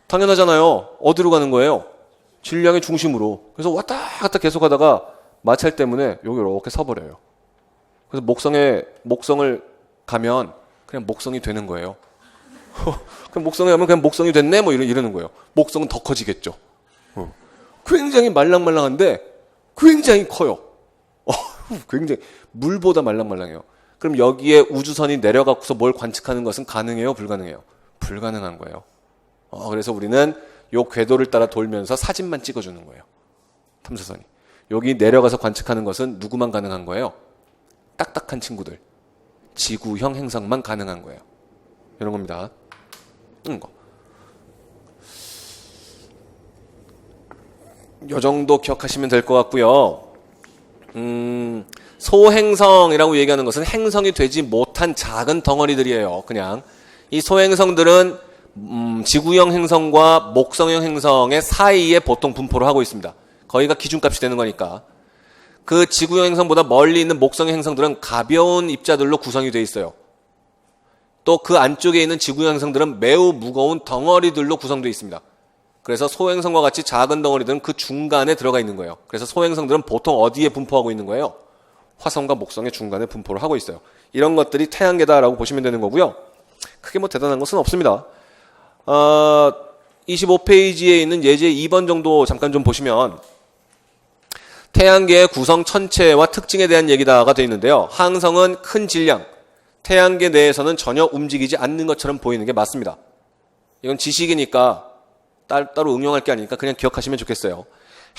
당연하잖아요. 어디로 가는 거예요? 질량의 중심으로. 그래서 왔다 갔다 계속 하다가 마찰 때문에 여기 이렇게 서버려요. 그래서 목성을 가면 그냥 목성이 되는 거예요. 그럼 목성에 가면 그냥 목성이 됐네? 이러는 거예요. 목성은 더 커지겠죠. 굉장히 말랑말랑한데 굉장히 커요. 굉장히 물보다 말랑말랑해요. 그럼 여기에 우주선이 내려가고서 뭘 관측하는 것은 가능해요? 불가능해요? 불가능한 거예요. 그래서 우리는 요 궤도를 따라 돌면서 사진만 찍어주는 거예요. 탐사선이. 여기 내려가서 관측하는 것은 누구만 가능한 거예요? 딱딱한 친구들. 지구형 행성만 가능한 거예요. 이런 겁니다. 요 정도 기억하시면 될 것 같고요. 소행성이라고 얘기하는 것은 행성이 되지 못한 작은 덩어리들이에요. 그냥 이 소행성들은 지구형 행성과 목성형 행성의 사이에 보통 분포를 하고 있습니다. 거기가 기준값이 되는 거니까. 그 지구형 행성보다 멀리 있는 목성형 행성들은 가벼운 입자들로 구성이 되어 있어요. 또 그 안쪽에 있는 지구형 행성들은 매우 무거운 덩어리들로 구성되어 있습니다. 그래서 소행성과 같이 작은 덩어리들은 그 중간에 들어가 있는 거예요. 그래서 소행성들은 보통 어디에 분포하고 있는 거예요? 화성과 목성의 중간에 분포를 하고 있어요. 이런 것들이 태양계다라고 보시면 되는 거고요. 크게 뭐 대단한 것은 없습니다. 25페이지에 있는 예제 2번 정도 잠깐 좀 보시면 태양계의 구성 천체와 특징에 대한 얘기다가 되어 있는데요. 항성은 큰 질량, 태양계 내에서는 전혀 움직이지 않는 것처럼 보이는 게 맞습니다. 이건 지식이니까 따로 응용할 게 아니니까 그냥 기억하시면 좋겠어요.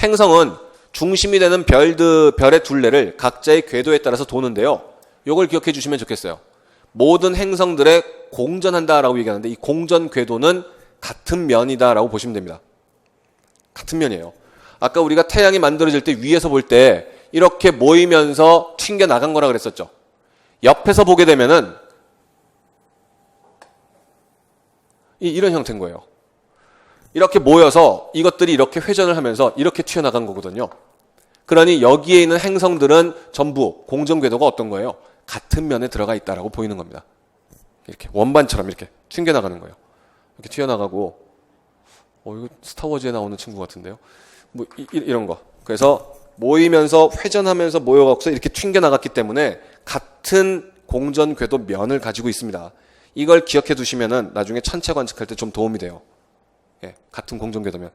행성은 중심이 되는 별의 둘레를 각자의 궤도에 따라서 도는데요. 이걸 기억해 주시면 좋겠어요. 모든 행성들에 공전한다라고 얘기하는데 이 공전 궤도는 같은 면이다라고 보시면 됩니다. 같은 면이에요. 아까 우리가 태양이 만들어질 때 위에서 볼 때 이렇게 모이면서 튕겨 나간 거라 그랬었죠. 옆에서 보게 되면은 이런 형태인 거예요. 이렇게 모여서 이것들이 이렇게 회전을 하면서 이렇게 튀어나간 거거든요. 그러니 여기에 있는 행성들은 전부 공전 궤도가 어떤 거예요? 같은 면에 들어가 있다라고 보이는 겁니다. 이렇게 원반처럼 이렇게 튕겨나가는 거예요. 이렇게 튀어나가고 이거 스타워즈에 나오는 친구 같은데요. 뭐 이런 거. 그래서 모이면서 회전하면서 모여갖고서 이렇게 튕겨나갔기 때문에 같은 공전 궤도 면을 가지고 있습니다. 이걸 기억해 두시면은 나중에 천체 관측할 때 좀 도움이 돼요. 예, 같은 공전 궤도면.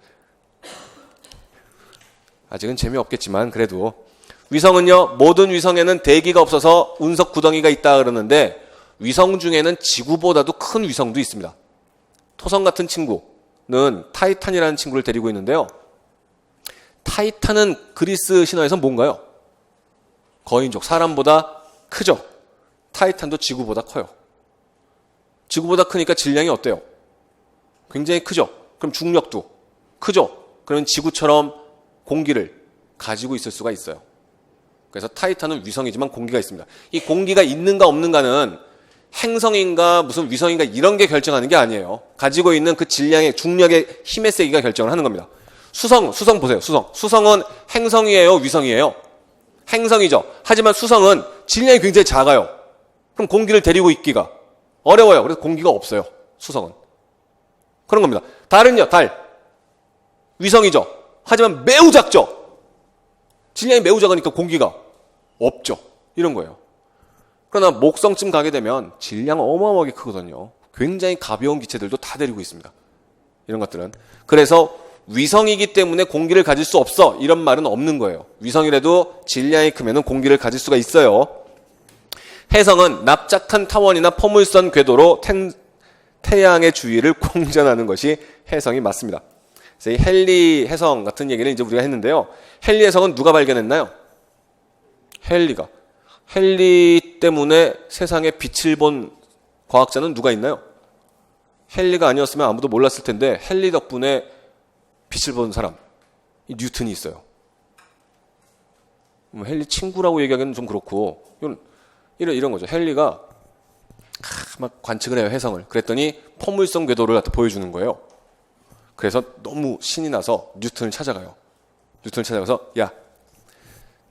아직은 재미없겠지만 그래도 위성은요, 모든 위성에는 대기가 없어서 운석 구덩이가 있다 그러는데 위성 중에는 지구보다도 큰 위성도 있습니다. 토성 같은 친구는 타이탄이라는 친구를 데리고 있는데요. 타이탄은 그리스 신화에서 뭔가요? 거인족, 사람보다 크죠? 타이탄도 지구보다 커요. 지구보다 크니까 질량이 어때요? 굉장히 크죠? 그럼 중력도 크죠? 그러면 지구처럼 공기를 가지고 있을 수가 있어요. 그래서 타이탄은 위성이지만 공기가 있습니다. 이 공기가 있는가 없는가는 행성인가 무슨 위성인가 이런 게 결정하는 게 아니에요. 가지고 있는 그 질량의 중력의 힘의 세기가 결정을 하는 겁니다. 수성 보세요. 수성은 행성이에요, 위성이에요? 행성이죠. 하지만 수성은 질량이 굉장히 작아요. 그럼 공기를 데리고 있기가 어려워요. 그래서 공기가 없어요, 수성은. 그런 겁니다. 달은요, 달. 위성이죠. 하지만 매우 작죠. 질량이 매우 작으니까 공기가 없죠. 이런 거예요. 그러나 목성쯤 가게 되면 질량은 어마어마하게 크거든요. 굉장히 가벼운 기체들도 다 데리고 있습니다. 이런 것들은. 그래서 위성이기 때문에 공기를 가질 수 없어, 이런 말은 없는 거예요. 위성이라도 질량이 크면 공기를 가질 수가 있어요. 해성은 납작한 타원이나 포물선 궤도로 태양의 주위를 공전하는 것이 해성이 맞습니다. 그래서 이 헨리 해성 같은 얘기를 이제 우리가 했는데요. 헨리 해성은 누가 발견했나요? 헨리가. 헨리 때문에 세상에 빛을 본 과학자는 누가 있나요? 헨리가 아니었으면 아무도 몰랐을 텐데 헨리 덕분에 빛을 본 사람, 이 뉴턴이 있어요. 헨리 친구라고 얘기하기는 좀 그렇고 이런 거죠. 헨리가 막 관측을 해요, 해성을. 그랬더니 포물선 궤도를 갖다 보여주는 거예요. 그래서 너무 신이 나서 뉴턴을 찾아가요. 뉴턴을 찾아가서 야,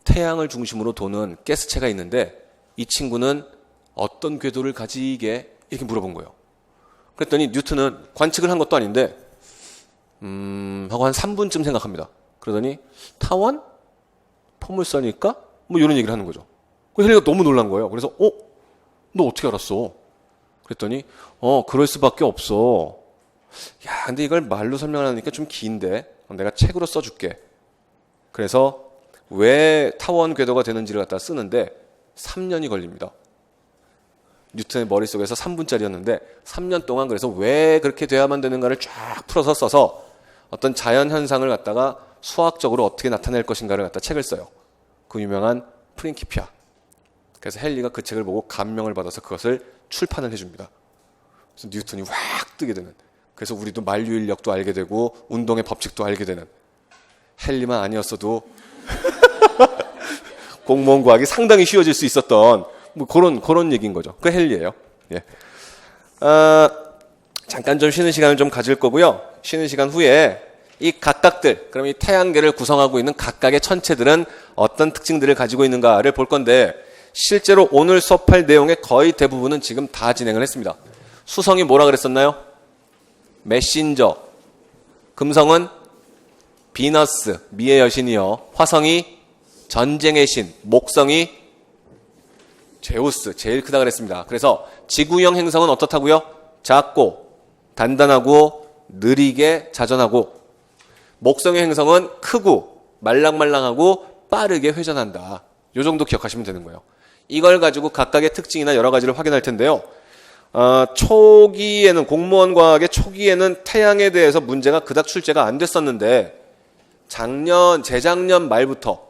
태양을 중심으로 도는 가스체가 있는데 이 친구는 어떤 궤도를 가지게? 이렇게 물어본 거예요. 그랬더니 뉴턴은 관측을 한 것도 아닌데 하고 한 3분쯤 생각합니다. 그러더니 타원? 포물선일까? 뭐 이런 얘기를 하는 거죠. 헨리가 너무 놀란 거예요. 그래서 너 어떻게 알았어? 그랬더니 그럴 수밖에 없어. 야, 근데 이걸 말로 설명하니까 좀 긴데 내가 책으로 써줄게. 그래서 왜 타원 궤도가 되는지를 갖다 쓰는데 3년이 걸립니다. 뉴턴의 머릿속에서 3분짜리였는데 3년 동안 그래서 왜 그렇게 돼야만 되는가를 쫙 풀어서 써서 어떤 자연 현상을 갖다가 수학적으로 어떻게 나타낼 것인가를 갖다 책을 써요. 그 유명한 프린키피아. 그래서 헨리가 그 책을 보고 감명을 받아서 그것을 출판을 해줍니다. 그래서 뉴턴이 확 뜨게 되는. 그래서 우리도 만류인력도 알게 되고 운동의 법칙도 알게 되는. 헨리만 아니었어도 공무원 구하기 상당히 쉬워질 수 있었던 뭐 그런 얘기인 거죠. 그 헨리예요. 예. 잠깐 좀 쉬는 시간을 좀 가질 거고요. 쉬는 시간 후에 이 각각들, 그럼 이 태양계를 구성하고 있는 각각의 천체들은 어떤 특징들을 가지고 있는가를 볼 건데, 실제로 오늘 수업할 내용의 거의 대부분은 지금 다 진행을 했습니다. 수성이 뭐라 그랬었나요? 메신저. 금성은 비너스, 미의 여신이요. 화성이 전쟁의 신, 목성이 제우스, 제일 크다 그랬습니다. 그래서 지구형 행성은 어떻다고요? 작고 단단하고 느리게 자전하고, 목성의 행성은 크고 말랑말랑하고 빠르게 회전한다. 이 정도 기억하시면 되는 거예요. 이걸 가지고 각각의 특징이나 여러 가지를 확인할 텐데요. 초기에는, 공무원 과학의 초기에는 태양에 대해서 문제가 그닥 출제가 안 됐었는데, 재작년 말부터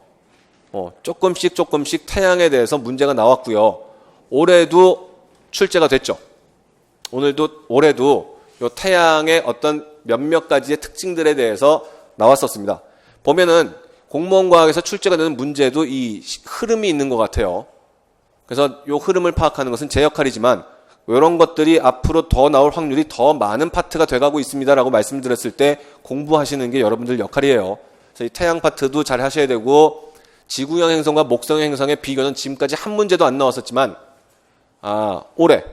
조금씩 태양에 대해서 문제가 나왔고요. 올해도 출제가 됐죠. 올해도 요 태양의 어떤 몇몇 가지의 특징들에 대해서 나왔었습니다. 보면은 공무원 과학에서 출제가 되는 문제도 이 흐름이 있는 것 같아요. 그래서 요 흐름을 파악하는 것은 제 역할이지만, 이런 것들이 앞으로 더 나올 확률이 더 많은 파트가 돼가고 있습니다라고 말씀드렸을 때 공부하시는 게 여러분들 역할이에요. 그래서 이 태양 파트도 잘 하셔야 되고, 지구형 행성과 목성형 행성의 비교는 지금까지 한 문제도 안 나왔었지만, 올해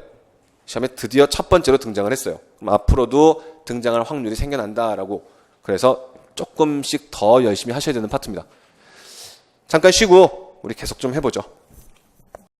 시험에 드디어 첫 번째로 등장을 했어요. 그럼 앞으로도 등장할 확률이 생겨난다라고. 그래서 조금씩 더 열심히 하셔야 되는 파트입니다. 잠깐 쉬고 우리 계속 좀 해보죠.